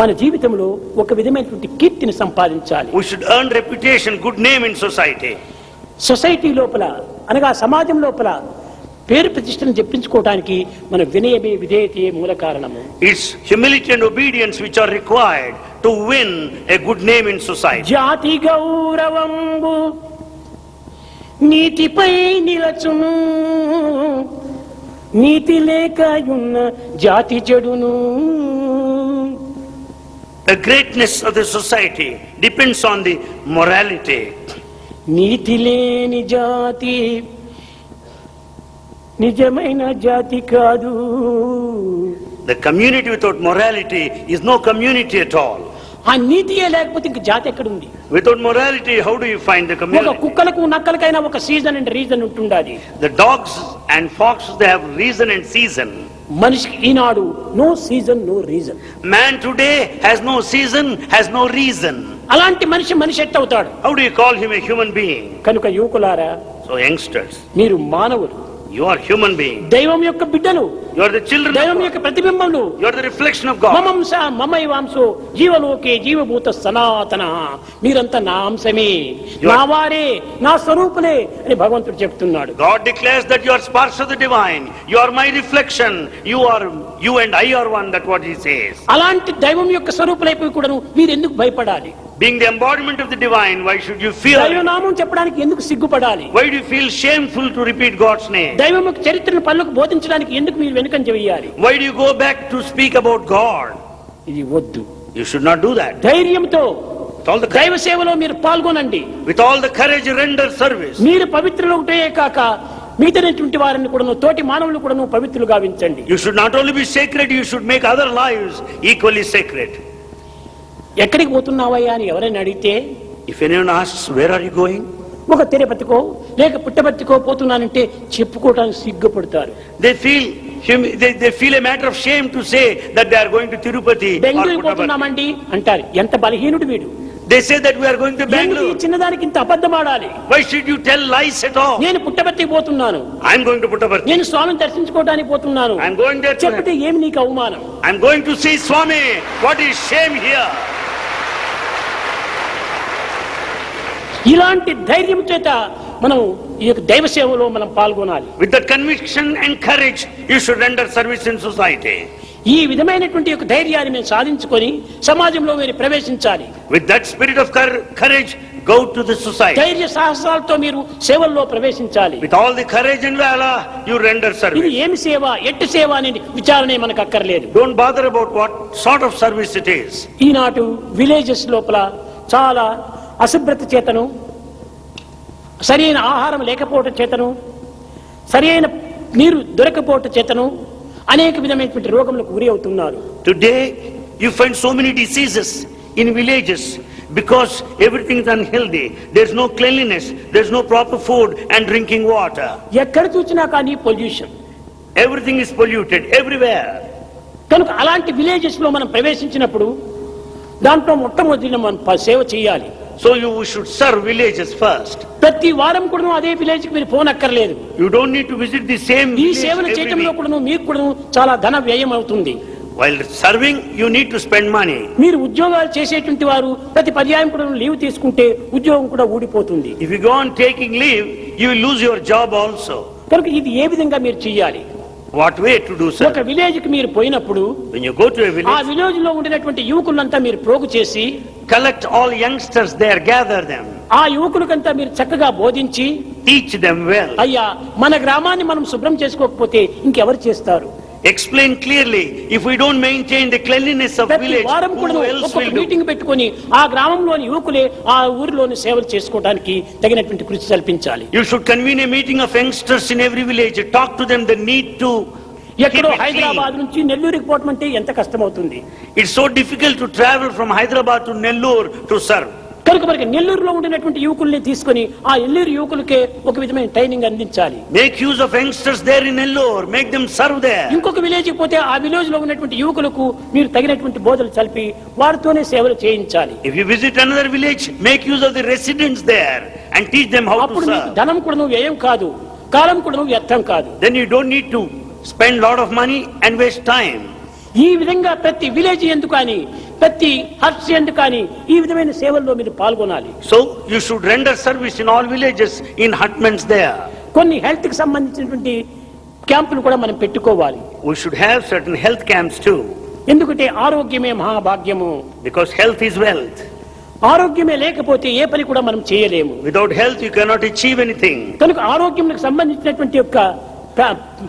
మన జీవితంలో ఒక విధమైనటువంటి కీర్తిని సంపాదించాలి. We should earn reputation, good name in society. Society లోపల అనగా సమాజం లోపల పేరు ప్రతిష్టను చెప్పించుకోవడానికి మన వినయమే విధేయతే మూల కారణము. It's humility and obedience which are required to win a good name in society. జాతి గౌరవంబు నీతిపై నిలచును, నీతి లేకయున్న జాతి చెడును. The greatness of the society depends on the morality. నీతి లేని జాతి నిజమైన జాతి కాదు. The community without morality is no community at all. ఆ నీతియే లేకపోతే ఇంక జాతి ఎక్కడుంది? Without morality, how do you find the ఒక community? కుక్కలకు నక్కలకైనా ఒక సీజన్ అండ్ రీజన్ ఉంటుండాలి. The dogs and foxes, they have reason and season. మనిషికి ఈనాడు no season no reason. Man today has no season, has no reason. అలాంటి మనిషి at అవుతాడు? How do you call him a human being? కనుక యువకులారా, So youngsters, మీరు మానవులు, you are human beings. దైవం యొక్క బిడ్డలు, You are the children దైవం of యొక్క God. ప్రతిబింబములు. You are the reflection of God. మమంస మమైవాంసో జీవలోకే జీవభూత సనాతన. మీరంతా నా అంశమే, నా వారే, నా స్వరూపులే అని భగవంతుడు చెప్తున్నాడు. God declares that you are sparks of the divine. You are my reflection. You and I are one. That's what he says. అలాంటి దైవం యొక్క స్వరూపులైపోయి కూడాను మీరు ఎందుకు భయపడాలి? Being the embodiment of the divine, why should you fear? దైవనామం చెప్పడానికి ఎందుకు సిగ్గుపడాలి? Why do you feel shameful to repeat God's name? దైవం యొక్క చరిత్రను పనులకు బోధించడానికి ఎందుకు మీరు వెనుకంజ వేయాలి? Why do you go back to speak about God? ఇది వద్దు. You should not do that. ధైర్యంతో With all the దైవ సేవలో మీరు పాల్గొనండి. with all the courage, render service. మీరు పవిత్రులు ఒకటే కాక మిగతాటువంటి వారిని కూడాను, తోటి మానవులు కూడాను పవిత్రులుగా గావించండి. You should not only be sacred, you should make other lives equally sacred. ఎక్కడికి పోతున్నావయ్యా అని ఎవరైనా అడిగితే, If anyone asks, where are you going? ఒక తిరుపతికో లేక పుట్టపర్తికో పోతున్నానంటే చెప్పుకోవడానికి సిగ్గుపడతారు. They feel a matter of shame to say that they are going to Tirupati or Bengaluru Puttaparthi. పోతున్నామండి అంటారు. ఎంత బలహీనుడు వీడు! They say that we are going to ఎందుకు ఈ Bangalore. చిన్నదానికి ఇంత అబద్ధం ఆడాలి? Why should you tell lies at all? నేను పుట్టపర్తికి పోతున్నాను, I'm going to Puttaparthi. నేను స్వామిని దర్శించుకోవడానికి పోతున్నాను I'm going there చెప్పితే to... ఏమి నీకు అవమానం? I'm going to see Swami. What is shame here? ఇలాంటి ధైర్యం చేత మనం ఈ యొక్క దైవ సేవలో మనం పాల్గొనాలి. With that conviction and courage, you should render service in society. ఈ విధమైనటువంటి యొక్క ధైర్యాన్ని మేము సాధించుకొని సమాజంలో మీరు ప్రవేశించాలి. With that spirit of courage, go to the society. ధైర్య సాహసాలతో మీరు సేవల్లో ప్రవేశించాలి. With all the courage and valor, you render ఇది service. ఏమి సేవ, ఎట్టి సేవ అనేది విచారణే మనకు అక్కర్లేదు. Don't bother about what sort of service it is. ఈనాటి విలేజెస్ లోపల చాలా అశుభ్రత చేతను, సరైన ఆహారం లేకపోవటం చేతను, సరైన నీరు దొరకపోవటం చేతను అనేక విధమైనటువంటి రోగములకు గురి అవుతున్నారు. Today, you find so many diseases in villages because everything is unhealthy. There's no cleanliness, there's no proper food and drinking water. ఎక్కడ చూసినా కానీ pollution. Everything is polluted everywhere. కనుక అలాంటి విలేజెస్ లో మనం ప్రవేశించినప్పుడు దాంట్లో మొట్టమొదటి మనం సేవ చేయాలి. So you should serve villages first. ప్రతి వారం కూడా అదే విలేజ్ కి మీరు పోనక్కర్లేదు. You don't need to visit the same ఈ village సేవలు every చేయడంలో week. కూడా మీకు కూడా చాలా ధన వ్యయం అవుతుంది. While serving, you need to spend money. మీరు ఉద్యోగాలు చేసేటువంటి వారు ప్రతి పర్యాయం కూడా లీవ్ తీసుకుంటే ఉద్యోగం కూడా ఊడిపోతుంది. If you go on taking leave, you will lose your job also. కనుక ఇది ఏ విధంగా మీరు చేయాలి? What way to do so? ఒక విలేజ్ కి మీరు పోయినప్పుడు When you go to a ఆ village, విలేజ్ లో ఉండినటువంటి యువకులంతా మీరు ప్రోగు చేసి collect all youngsters there, gather them, ఆ యువకులకంతా మీరు చక్కగా బోధించి, teach them well. అయ్యా మన గ్రామాన్ని మనం శుభ్రం చేసుకోకపోతే ఇంకెవరు చేస్తారు? Explain clearly. If we don't maintain the cleanliness of ప్రతి village, వారం కూడా who else ఒక్కొక్క will do? మీటింగ్ పెట్టుకొని ఆ గ్రామంలోని యువకులే ఆ ఊరిలోని సేవలు చేసుకోవడానికి తగినటువంటి కృషి కల్పించాలి. You should convene a meeting of youngsters in every village. Talk to them the need to keep ఎక్కడో it హైదరాబాద్ clean. నుంచి నెల్లూరుకి పోవటం అంటే ఎంత కష్టమవుతుంది. It's so difficult to travel from Hyderabad to Nellore to serve. కనుక మనకి నెల్లూరులో ఉండినటువంటి యువకుల్ని తీసుకొని ఆ నెల్లూరు యువకులకే ఒక విధమైన ట్రైనింగ్ అందించాలి. Make use of youngsters there in Nellore. Make them serve there. ఇంకొక విలేజ్కి పోతే ఆ విలేజ్ లో ఉన్నటువంటి యువకులకు మీరు తగినటువంటి బోధలు చల్పి వారితోనే సేవలు చేయించాలి. If you visit another village, make use of the residents there and teach them how to అప్పుడు నీకు serve. ధనం కూడా నువ్వు వ్యయం కాదు, కాలం కూడా నువ్వు వ్యర్థం కాదు. Then you don't need to spend lot of money and waste time. ఈ విధంగా ప్రతి విలేజ్ ఎందుకు అని ప్రతి హట్స్ ఎందుకు కానీ ఈ విధమైన సేవల్లో మీరు పాల్గొనాలి. So you should render service in all villages, in hutments there. కొన్ని హెల్త్ కి సంబంధించినటువంటి క్యాంపులు కూడా మనం పెట్టుకోవాలి. We should have certain health camps too, ఎందుకంటే ఆరోగ్యమే మహాభాగ్యము. because health is wealth. ఆరోగ్యమే లేకపోతే ఏ పని కూడా మనం చేయలేము. Without health you cannot achieve anything. కనుక ఆరోగ్యంకి సంబంధించినటువంటి యొక్క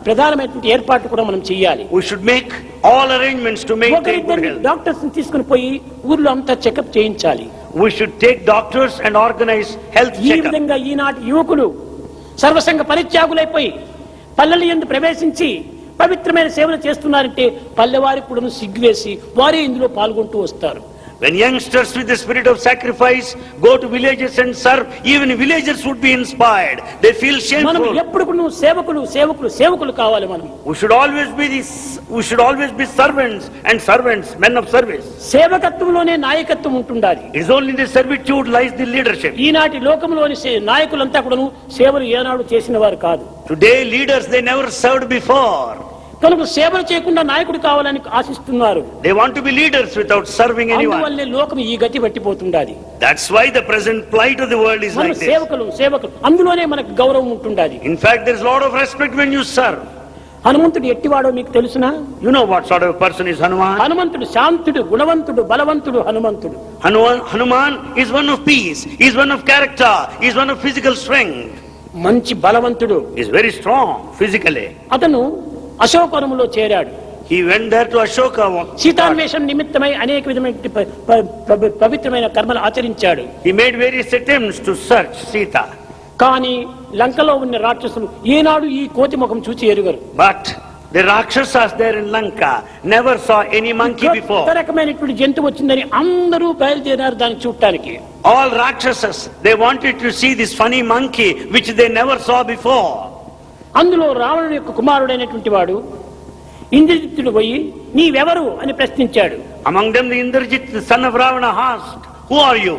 ప్రధానమైనటువంటి ఏర్పాట్లు కూడా మనం చేయాలి. We should make all arrangements to maintain good ఒకరిద్దరు health. డాక్టర్స్ తీసుకుని పోయి ఊర్లో అంతా చెకప్ చేయించాలి. We should take doctors and organize health ఈ checkup. విధంగా ఈనాటి యువకులు సర్వసంగ పరిత్యాగులైపోయి పల్లెల యందు ప్రవేశించి పవిత్రమైన సేవలు చేస్తున్నారంటే పల్లెవారికి కూడా సిగ్గువేసి వారే ఇందులో పాల్గొంటూ వస్తారు. When youngsters with the spirit of sacrifice go to villages and serve, even villagers would be inspired. They feel మనం shameful. ఎప్పుడు కూడా సేవకులు సేవకులు సేవకులు కావాలి. మనం We should always be servants and servants, men of service. సేవకత్వంలోనే నాయకత్వం ఉంటుండాలి. It is only in the servitude lies the leadership. ఈనాటి లోకంలోని నాయకులంతా కూడా సేవలు ఏనాడు చేసిన వారు కాదు. Today leaders, they never served before. కనుక సేవలు చేయకుండా నాయకుడు కావాలని ఆశిస్తున్నారు. They want to be leaders without serving anyone. అందువల్లే లోకం ఈ గతి పట్టిపోతుండాలి. That's why the present plight of the world is మన like this. సేవకులు అందులోనే మనకు గౌరవం ఉంటుండాలి. In fact, there's a lot of respect when you serve. హనుమంతుడు ఎట్టివాడో మీకు తెలుసునా? You know what sort of a person is Hanuman? హనుమంతుడు శాంతుడు, గుణవంతుడు, బలవంతుడు. హనుమంతుడు Hanuman is one of peace. He is one of character. He is one of physical strength. మంచి బలవంతుడు. He is very strong physically. అతను అశోకవనములో చేరాడు. He went there to Ashoka. సీతాన్వేషణ నిమిత్తమై అనేక విధమైన పవిత్రమైన కర్మలు ఆచరించాడు. He made various attempts to search Sita. కానీ లంకలో ఉన్న రాక్షసులు ఏనాడు ఈ కోతి ముఖం చూచి ఎరుగరు. But the Rakshasas there in Lanka never saw any monkey before. కొత్త రకమైనటువంటి జంతువు వచ్చిందని అందరూ బయలుదేరారు దాన్ని చూడటానికి. All Rakshasas, they wanted to see this funny monkey which they never saw before. అందులో రావణుడి యొక్క కుమారుడైనటువంటి వాడు ఇంద్రజిత్తుడు పోయి నీవెవరు అని ప్రశ్నించాడు. Among them the Indrajit, the son of Ravana, asked, "Who are you?"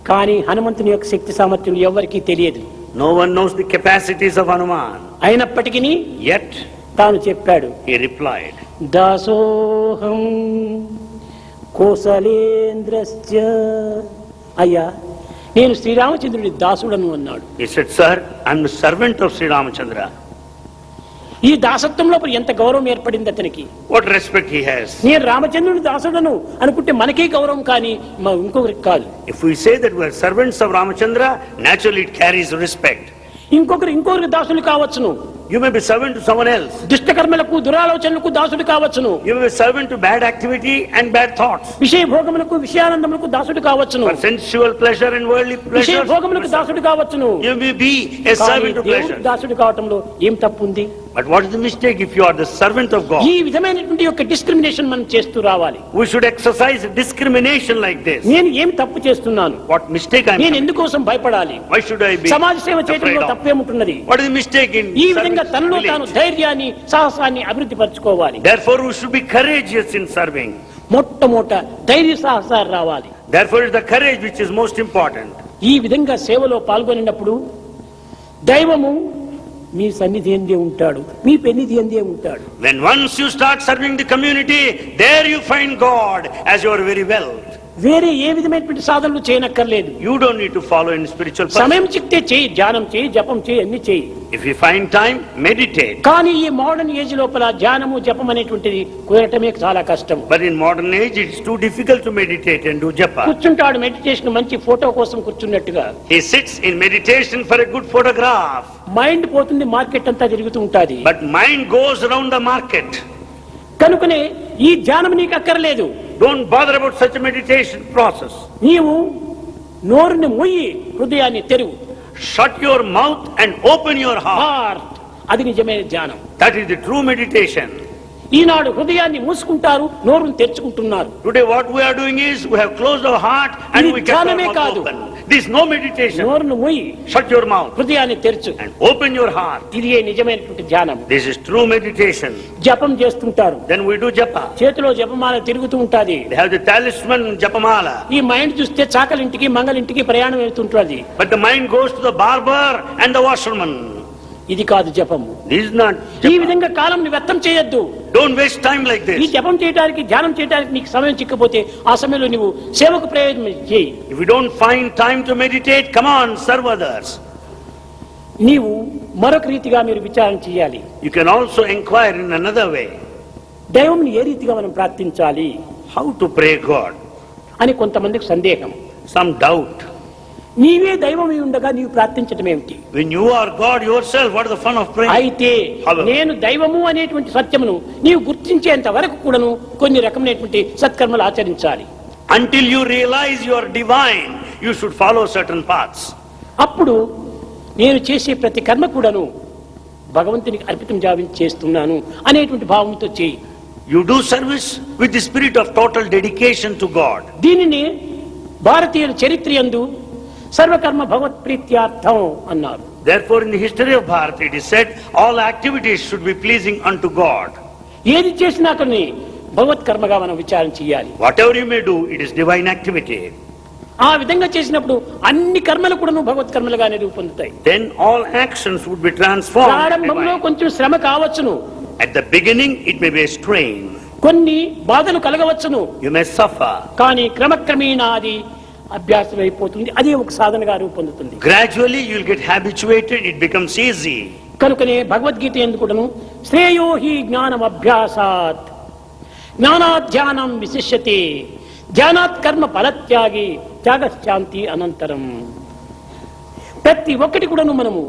కానీ హనుమంతుని యొక్క శక్తి సామర్థ్యం ఎవరికీ తెలియదు. No one knows the capacities of Hanuman. అయినప్పటికీ Yet తాను చెప్పాడు, he replied, దాసోహం కోసలేంద్రస్య. అయ్యా నేను శ్రీరామచంద్రుడి దాసుడను అన్నాడు. he said, "Sir, I'm the servant of Sri Ramachandra." ఈ దాసత్వంలో ఎంత గౌరవం ఏర్పడింది అతనికి. What respect he has. నేను రామచంద్రుడి దాసుడను అనుకుంటే మనకే గౌరవం, కానీ ఇంకొకరికి కాదు. If we say that we are servants of Ramachandra, naturally it carries respect. ఇంకొకరికి దాసులు కావచ్చును. You may be servant to someone else. దుష్టకర్మలకు దురాలోచనలకు దాసుడు కావచ్చును. You may be servant to bad activity and bad thoughts. విషయ భోగములకు విషయానందములకు దాసుడు కావచ్చును. For sensual pleasure and worldly విషయ pleasure, భోగములకు దాసుడు కావచ్చును. you may be a servant to pleasure. దాసుడు కావటంలో ఏం తప్పు ఉంది? But what is the mistake if you are the servant of God? ఈ విధమైనటువంటి యొక్క డిస్క్రిమినేషన్ మనం చేస్తూ రావాలి. We should exercise discrimination like this. నేను ఏం తప్పు చేస్తున్నాను? What mistake I am నేను committing? ఎందుకోసం భయపడాలి? Why should I be సమాజ సేవ afraid చేయడంలో of? తప్పేముంటున్నది? What is the mistake in ఈ విధంగా serving తనలో village? తాను ధైర్యాన్ని సాహసాన్ని అభివృద్ధి పరచుకోవాలి. Therefore we should be courageous in serving. మొట్టమొదట ధైర్య సాహసాలు రావాలి. Therefore it is the courage which is most important. ఈ విధంగా సేవలో పాల్గొనినప్పుడు దైవము మీ సన్నిధి అందే ఉంటాడు, మీ పెన్నిధి అందే ఉంటాడు. When once you start serving the community, there you find God as your very wealth. వేరే ఏ విధమైనటువంటి సాధనలు చేయనక్కర్లేదు. You don't need to follow any spiritual path. సమయం చిక్తే చేయి, ధ్యానం చేయి, జపం చేయి, అన్ని చేయి. If you find time, meditate. కానీ ఈ మోడర్న్ ఏజ్ లోపల ధ్యానము జపం అనేటువంటిది కుదరటమే చాలా కష్టం. But in modern age, it is too difficult to meditate and do japa. కూర్చుంటాడు మెడిటేషన్ మంచి ఫోటో కోసం కూర్చున్నట్టుగా. He sits in meditation for a good photograph. Mind పోతుంది, మార్కెట్ అంతా తిరుగుతూ ఉంటాది. But mind goes around the market. కనుకనే ఈ ధ్యానం నీకు అక్కర్లేదు. Don't bother about such a meditation process. నీవు నోరుని మొయ్యి, హృదయాన్ని తెరువు. Shut your mouth and open your heart. Heart, అది నిజమైన ధ్యానం. That is the true meditation. ఈనాడు హృదయాన్ని మూసుకుంటారు, నోరును తెరుచుకుంటున్నారు. Today what we are doing is, we have closed our heart and ఇది we kept our ధ్యానమే mouth కాదు. open. This is no meditation. నోరును మొయ్యి, Shut your mouth హృదయాన్ని తెరచు. and open your heart. ఇది నిజమైనటువంటి ధ్యానం. This is true meditation. జపం చేస్తుంటారు, Then we do japa. చేతిలో జపమాల తిరుగుతూ ఉంటాది. They have the talisman japamala. ఈ మైండ్ చూస్తే చాకలింటికి మంగలింటికి ప్రయాణం వెళ్తుంటుంది. But the mind goes to the barber and the washerman. ఇది కాదు జపము. This is not ఈ japa. విధంగా కాలం వ్యర్థం చేయొద్దు. Don't waste time like ఈ this. జపం చేయడానికి, ధ్యానం చేయడానికి నీకు సమయం చిక్కపోతే ఆ సమయంలో నువ్వు సేవకు ప్రయోజనం చేయి. If you don't find time to meditate, come on, serve others. నీవు మరొక రీతిగా మీరు విచారణ చేయాలి. You can also inquire in another way. దైవంని ఏ రీతిగా మనం ప్రార్థించాలి How to pray God? అని కొంతమందికి సందేహం. Some doubt. నీవే దైవమై ఉండగా నీవు ప్రార్థించడం ఏమిటి? When you are God yourself, what is the fun of praying? అయితే నేను దైవము అనేటువంటి సత్యమును నీవు గుర్తించేంత వరకు కూడాను కొన్ని రకమైనటువంటి సత్కర్మలు ఆచరించాలి. Until you realize you are divine, you should follow certain paths. అప్పుడు నేను చేసే ప్రతి కర్మ కూడాను భగవంతునికి అర్పితం చేస్తున్నాను అనేటువంటి భావంతో చేయి. You do service with the spirit of total dedication to God. దీనిని భారతీయుల చరిత్రయందు సర్వకర్మ భగవత్ ప్రీత్యార్థం అన్నారు. Therefore, in the history of Bharat, it is said, all activities should be pleasing unto God. ఏది చేసినా కొన్ని భగవత్ కర్మగా మనం విచారణ చేయాలి. Whatever you may do, it is divine activity. ఆ విధంగా చేసినప్పుడు అన్ని కర్మలు కూడా భగవత్ కర్మలుగానే రూపొందుతాయి. Then all actions would be transformed. ప్రారంభంలో కొంచెం శ్రమ కావచ్చును, At the beginning, it may be a strain. కొన్ని బాధలు కలగవచ్చును, You may suffer. కానీ క్రమక్రమేణా అది అభ్యాసం అయిపోతుంది. అదే ఒక సాధనగా రూపొందుతుంది. Gradually, you will get habituated. It becomes easy. కనుకనే భగవద్గీత ఎందుకును శ్రేయో హి జ్ఞానం అభ్యాసాత్ జ్ఞానాధ్యానం విశిష్యతే ధ్యానాత్ కర్మ ఫలత్యాగి త్యాగశాంతి అనంతరం. ప్రతి ఒక్కటి కూడాను మనము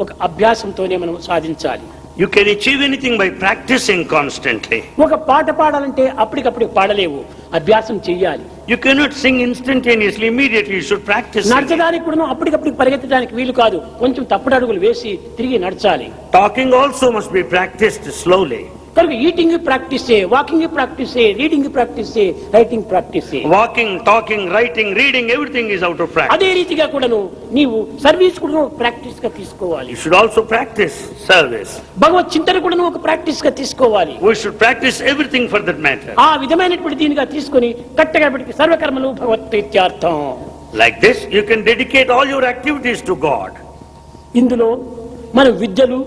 ఒక అభ్యాసంతోనే మనం సాధించాలి. You can achieve anything by practicing constantly. ఒక పాట పాడాలంటే అప్పటికప్పుడు పాడలేవు, అభ్యాసం చెయ్యాలి. You cannot sing instantaneously, immediately. You should practice. నడచడానికి కూడా అప్పటికప్పుడు పరిగెత్తడానికి వీలు కాదు, కొంచెం తప్పుడు అడుగులు వేసి తిరిగి నడచాలి. Talking also must be practiced slowly. కనుక ఈటింగ్ ప్రాక్టీస్ చేయి, వాకింగ్ ప్రాక్టీస్ చేయి, రీడింగ్ ప్రాక్టీస్ చేయి, రైటింగ్ ప్రాక్టీస్ చేయి. Walking, talking, writing, reading, everything is out of practice. అదే రీతిగా కూడాను నీవు సర్వీస్ కూడా ప్రాక్టీస్ గా తీసుకోవాలి. You should also practice service. భగవత్ చింతన కూడా ఒక ప్రాక్టీస్ గా తీసుకోవాలి. We should practice everything for that matter. ఆ విధమైనటువంటి దీనిగా తీసుకొని కట్టగబడికి సర్వకర్మలు భగవత్ ప్రీత్యార్థం. Like this, you can dedicate all your activities to God. ఇందులో మన విద్యలు,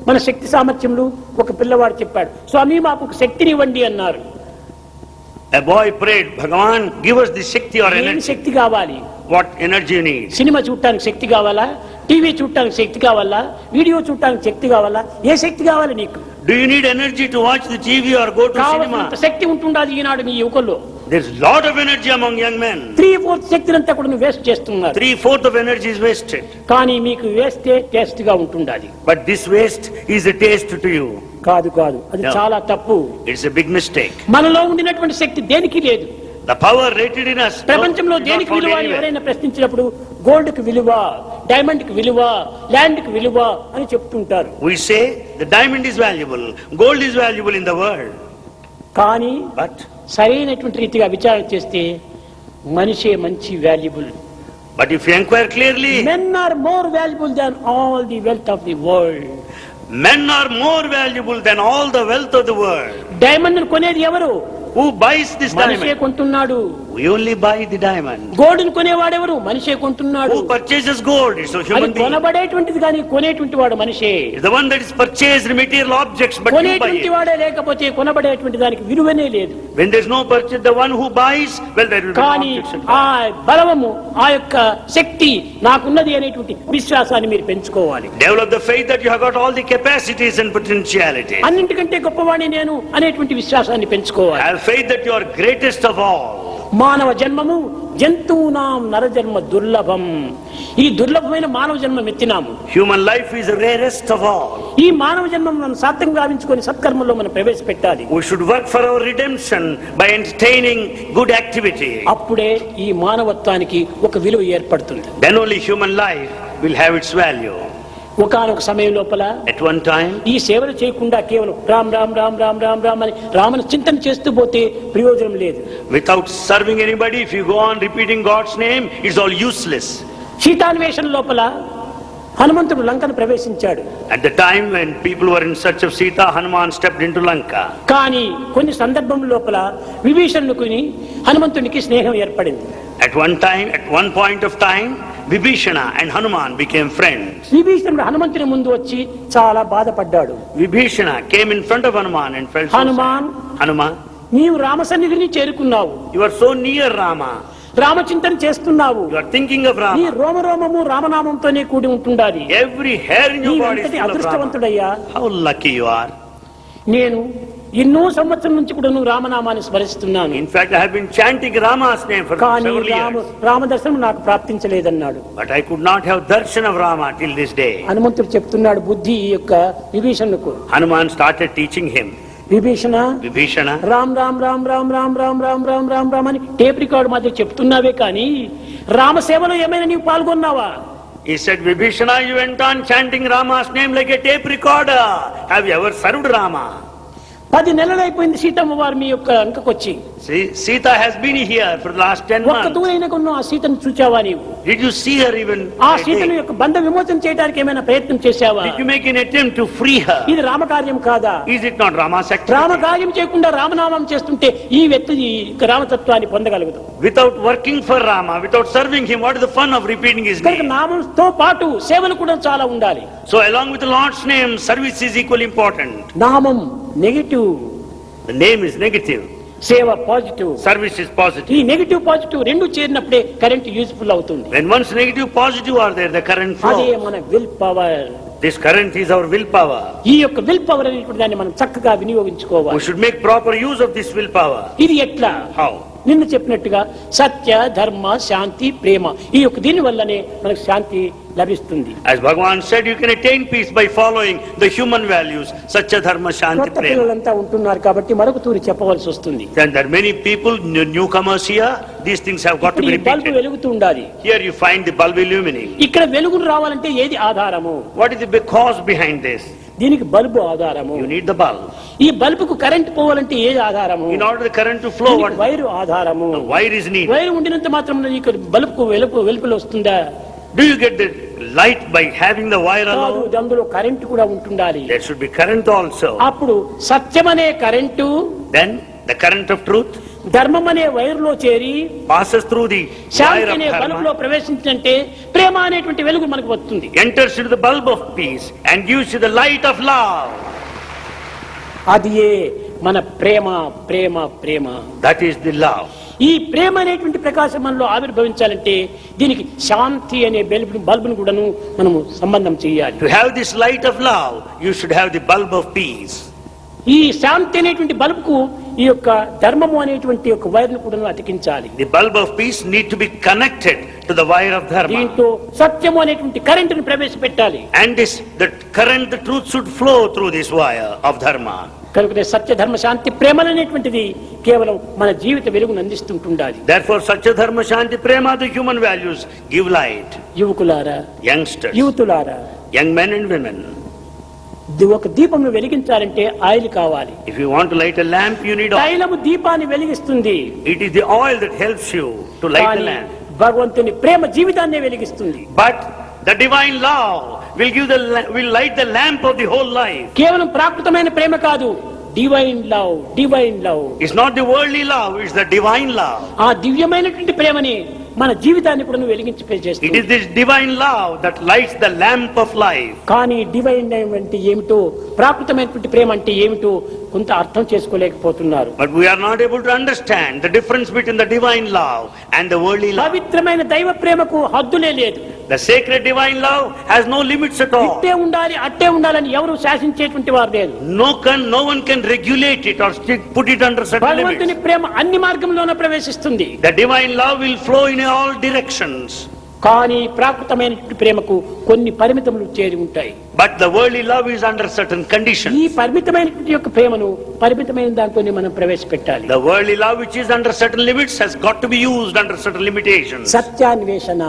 మన శక్తి సామర్థ్యములు, ఒక పిల్లవాడు చెప్పాడు, స్వామి మాకు ఒక శక్తిని ఇవ్వండి అన్నారు. A boy prayed, Bhagavan, give us the Shakti or ఏం energy. శక్తి కావాలి? What energy you need? Cinema చూడటానికి శక్తి కావాలా? టీవీ చూడటానికి శక్తి కావాలా? వీడియో చూడటానికి శక్తి కావాలా? ఏ శక్తి కావాలి నీకు? Do you need energy to watch the TV or go to కావాల్సినంత cinema? Shakti ఉంటుండదు Eenadu me యువకుల్లో. There's a lot of energy among young men. 3/4 శక్తిని అంతా కూడా వేస్ట్ చేస్తున్నారు. 3/4 of energy is wasted. కానీ మీకు వేస్తే టేస్ట్ గా ఉంటుండాలి. But this waste is a taste to you. కాదు కాదు, అది No. చాలా తప్పు. It's a big mistake. మనలో ఉండినటువంటి శక్తి దేనికి లేదు. The power rated in us. ప్రపంచంలో is not దేనికి found విలువ అని anywhere. ఎవరైనా ప్రశ్నించినప్పుడు గోల్డ్ కి విలువ, డైమండ్ కి విలువ, ల్యాండ్ కి విలువ అని చెప్తుంటారు. We say the diamond is valuable, gold is valuable in the world. కానీ But సరైనటువంటి రీతిగా విచారణ చేస్తే మనిషే మంచి valuable. if you inquire clearly, men are more valuable than all the wealth of the world. men are more valuable than all the wealth of the world. Diamond కొనేది ఎవరు? Who buys this మనిషే diamond? కొంటున్నాడు. We only buy the diamond. Gold కొనేవాడెవరు? మనిషే కొంటున్నాడు. Who purchases gold? It's a అది human being. కొనబడేటువంటిది కానీ కొనేటువంటి వాడు మనిషే. It's the one that is purchased material objects, but you buy కొనేటువంటి it. వాడే లేకపోతే కొనబడేటువంటి దానికి విలువనే లేదు. When there's no purchase, the one who buys, well, there will be no కానీ objection. ఆ బలము, ఆ యొక్క శక్తి నాకున్నది అనేటువంటి విశ్వాసాన్ని మీరు పెంచుకోవాలి. Develop the faith that you have got all the capacities and potentialities. అన్నింటికంటే గొప్పవాణ్ణి నేను అనేటువంటి విశ్వాసాన్ని పెంచుకోవాలి. Have faith that you are greatest of all. మానవ జన్మము జంతువునాం నరజన్మ దుర్లభం. ఈ దుర్లభమైన మానవ జన్మం ఎత్తినాము. Human life is the rarest of all. ఈ మానవ జన్మం మనం సార్థకంగా గావించుకొని సత్కర్మల్లో మనం ప్రవేశపెట్టాలి. We should work for our redemption by entertaining good activity. అప్పుడే ఈ మానవత్వానికి ఒక విలువ ఏర్పడుతుంది. Then only human life will have its value. ఒకానొక సమయం లోపల At one time, ఈ సేవలు చేయకుండా కేవలం రామ్ రామ్ రామ్ రామ్ రామ్ రామ్ అని రామను చింతన చేస్తూ పోతే ప్రయోజనం లేదు. without serving anybody, if you go on repeating God's name, it's all useless. సీతాన్వేషణ లోపల హనుమంతుడు లంకను ప్రవేశించాడు. At the time when people were in search of Sita, Hanuman stepped into Lanka. కానీ కొన్ని సందర్భం లోపల విభీషణునికి హనుమంతునికి స్నేహం ఏర్పడింది. At one point of time, Vibhishana and Hanuman became friends. విభీషణుడు హనుమంతుని ముందు వచ్చి చాలా బాధపడ్డాడు. Vibhishana came in front of Hanuman and felt so Hanuman, sad. Hanuman, నీవు రామసన్నిధిని చేరుకున్నావు, you are so near Rama. రామచింతన చేస్తున్నావు, You are thinking of నీ Rama. రోమరోమము రామనామంతోనే కూడి ఉంటుండాలి. Every hair in your body is నీవెంతటి full of Rama. అదృష్టవంతుడయ్యా. How lucky you are. నేను ఎన్నో సంవత్సరం నుంచి కూడా నువ్వు రామనామాన్ని స్మరిస్తున్నాను. In fact, I have been chanting Rama's name for కానీ several years. రామదర్శనం నాకు ప్రాప్తించలేదన్నాడు. But I could not have darshan of Rama till this day. హనుమంతుడు చెప్తున్నాడు బుద్ధి ఈ యొక్క విభీషణుకు, Hanuman started teaching him. Vibhishana Vibhishana, Ram Ram Ram Ram Ram Ram Ram Ram Ram Ram అని టేప్ రికార్డు మాత్రం చెప్తున్నావే కానీ రామసేవలో ఏమైనా నీవు పాల్గొన్నావా? he said, Vibhishana, you went on chanting Rama's name like a tape recorder. Have you ever served Rama? 10 నెలలు అయిపోయింది సీతమ్మ వారు మీ యొక్క అంకకొచ్చి. See, Sita has been here for the last 10 ఒక్క months. దూరైన కొన్న ఆ సీతను చూచావా నీవు? Did you see her even? ఆ by సీతను day? యొక్క బంధ విమోచన చేయడానికి ఏమైనా ప్రయత్నం చేశావా? Did you make an attempt to free her? ఇది రామకార్యం కాదా? Is it not Rama's activity? రామకార్యం చేయకుండా రామనామం చేస్తుంటే ఈ వ్యక్తి ఈ రామతత్వాన్ని పొందగలగదు. Without working for Rama, without serving him, what is the fun of repeating his కనుక name? నామంతో పాటు సేవలు కూడా చాలా ఉండాలి. So along with the Lord's name, service is equally important. నామం negative, The name is negative. సేవ పాజిటివ్. Service is ఈ positive. నెగిటివ్ పాజిటివ్ రెండు చేరినప్పుడే కరెంట్ యూజ్ఫుల్ అవుతుంది. When one's negative, positive are there, the current అదే flow. మన will power. This current is our willpower. ఈ యొక్క will power అనేటువంటి దాన్ని మనం చక్కగా We వినియోగించుకోవాలి. should make proper use of this willpower. ఇది ఎట్లా? How? నిన్ను చెప్పినట్టుగా సత్య ధర్మ శాంతి ప్రేమ ఈ యొక్క దీని వల్లనే మనకు శాంతి లభిస్తుంది. As Bhagavan said, you can attain peace by following the human values, Satya, Dharma, Shanti, కొత్త Prema. పిల్లలంతా ఉంటున్నారు కాబట్టి మరొక తూరి చెప్పవలసి వస్తుంది. Then there are many people, newcomers here, these things have got to ఇప్పుడు be ఈ బల్బు repeated. వెలుగుతూ ఉండాలి. Here you find the bulb illuminating. ఇక్కడ వెలుగును రావాలంటే ఏది ఆధారము? What is the cause behind this? దీనికి బల్బు ఆధారము. You need the bulb. ఈ బల్బుకు కరెంట్ పోవాలంటే ఏది ఆధారము? In order the current to flow, దీనికి what వైరు ఆధారము. the wire is needed. Wire ఉండినంత మాత్రం నీకు బల్బుకు వెలుపులు వస్తుందా? Do you get the light by having the wire కాదు, alone? అందులో కరెంట్ కూడా ఉంటుండాలి. There should be current also. అప్పుడు సత్యమనే current Then the current of truth ధర్మం అనే వైరులో చేరి passes through the wire Shanti of అనే బల్బులో dharma, ప్రవేశించంటే ప్రేమ అనేటువంటి వెలుగు మనకు వస్తుంది. enters into the bulb of peace and gives you the light of love. అది మన ప్రేమ ప్రేమ ప్రేమ. That is the love. ఈ ప్రేమ అనేటువంటి ప్రకాశం మనలో ఆవిర్భవించాలంటే దీనికి శాంతి అనే బల్బును కూడాను మనము సంబంధం చేయాలి. To have this light of love, you should have the bulb of peace. ఈ శాంతి అనేటువంటి బల్బుకు ఈ యొక్క ధర్మము అనేటువంటి యొక్క వైర్ను కూడాను అతికించాలి. The bulb of peace need to be connected to the wire of dharma. దీంట్లో సత్యము అనేటువంటి కరెంటును ప్రవేశపెట్టాలి. And the current, the truth should flow through this wire of dharma. కనుక సత్య ధర్మ శాంతి ప్రేమలు అనేటువంటిది కేవలం మన జీవిత వెలుగును అందిస్తుంటుండాలి. Therefore, Satya, Dharma, Shanti, Prema, the human values, give light. యువకులారా, Youngsters, యువతులారా, young men and women, ఒక దీపం వెలిగించాలంటే ఆయిల్ కావాలి. if you want to light a lamp, you need oil. తైలము దీపాన్ని వెలిగిస్తుంది. It is the oil that helps you to light the కానీ lamp. భగవంతుని ప్రేమ జీవితాన్నే వెలిగిస్తుంది. But the divine love will light the lamp of the whole life. కేవలం ప్రాకృతమైన ప్రేమ కాదు, divine love. Divine love It's not the worldly love, it's the divine love. ఆ దివ్యమైనటువంటి ప్రేమని మన జీవితాన్ని కూడా వెలిగించి It is చేస్తుంది. this divine love that lights the lamp of life. కానీ డివైన్ అంటే ఏమిటో, ప్రాకృతమైనటువంటి ప్రేమ అంటే ఏమిటో కొంత అర్థం చేసుకోలేకపోతున్నారు. But we are not able to understand the difference between the divine love and the worldly love. పవిత్రమైన దైవ ప్రేమకు హద్దులే లేదు. The sacred divine love has no limits at all. ఇట్టే ఉండాలి అట్టే ఉండాలని ఎవరు శాసించేటువంటి వారు లేరు. No one can regulate it or put it under certain భగవంతుని limits. ప్రేమ అన్ని మార్గంలోనే ప్రవేశిస్తుంది. The divine love will flow in all directions. కానీ ప్రాకృతమైనటువంటి ప్రేమకు కొన్ని పరిమితములు చేరి ఉంటాయి. But the worldly love is under certain conditions. ఈ పరిమితమైనటువంటి యొక్క ప్రేమను పరిమితమైన దాంట్లోనే మనం ప్రవేశపెట్టాలి. The worldly love which is under certain limits has got to be used under certain limitations. సత్యాన్వేషణ,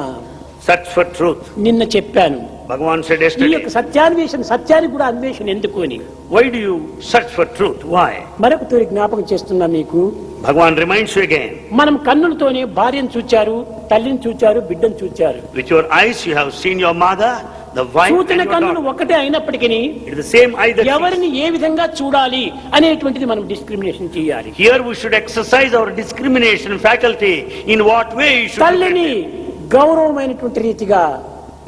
Search for truth. నిన్న చెప్పాను. Bhagavan said ఈ yesterday, యొక్క సత్యాన్వేషణ, సత్యానికి కూడా అన్వేషణ ఎందుకు అని why do you search for truth? Why? మరొక తూరి జ్ఞాపకం చేస్తున్నా మీకు. Bhagavan reminds you again. మనం కన్నులతోనే భార్యను చూచారు, తల్లిని చూచారు, బిడ్డను చూచారు. With your eyes you have seen your mother, the wife and చూచిన your కన్నులు daughter. ఒకటే అయినప్పటికీ It is the same eye that ఎవరిని ఏ విధంగా చూడాలి అనేటువంటిది మనం డిస్క్రిమినేషన్ చేయాలి. here we should exercise our discrimination faculty. In what way you should look at తల్లిని it? గౌరవమైనటువంటి రీతిగా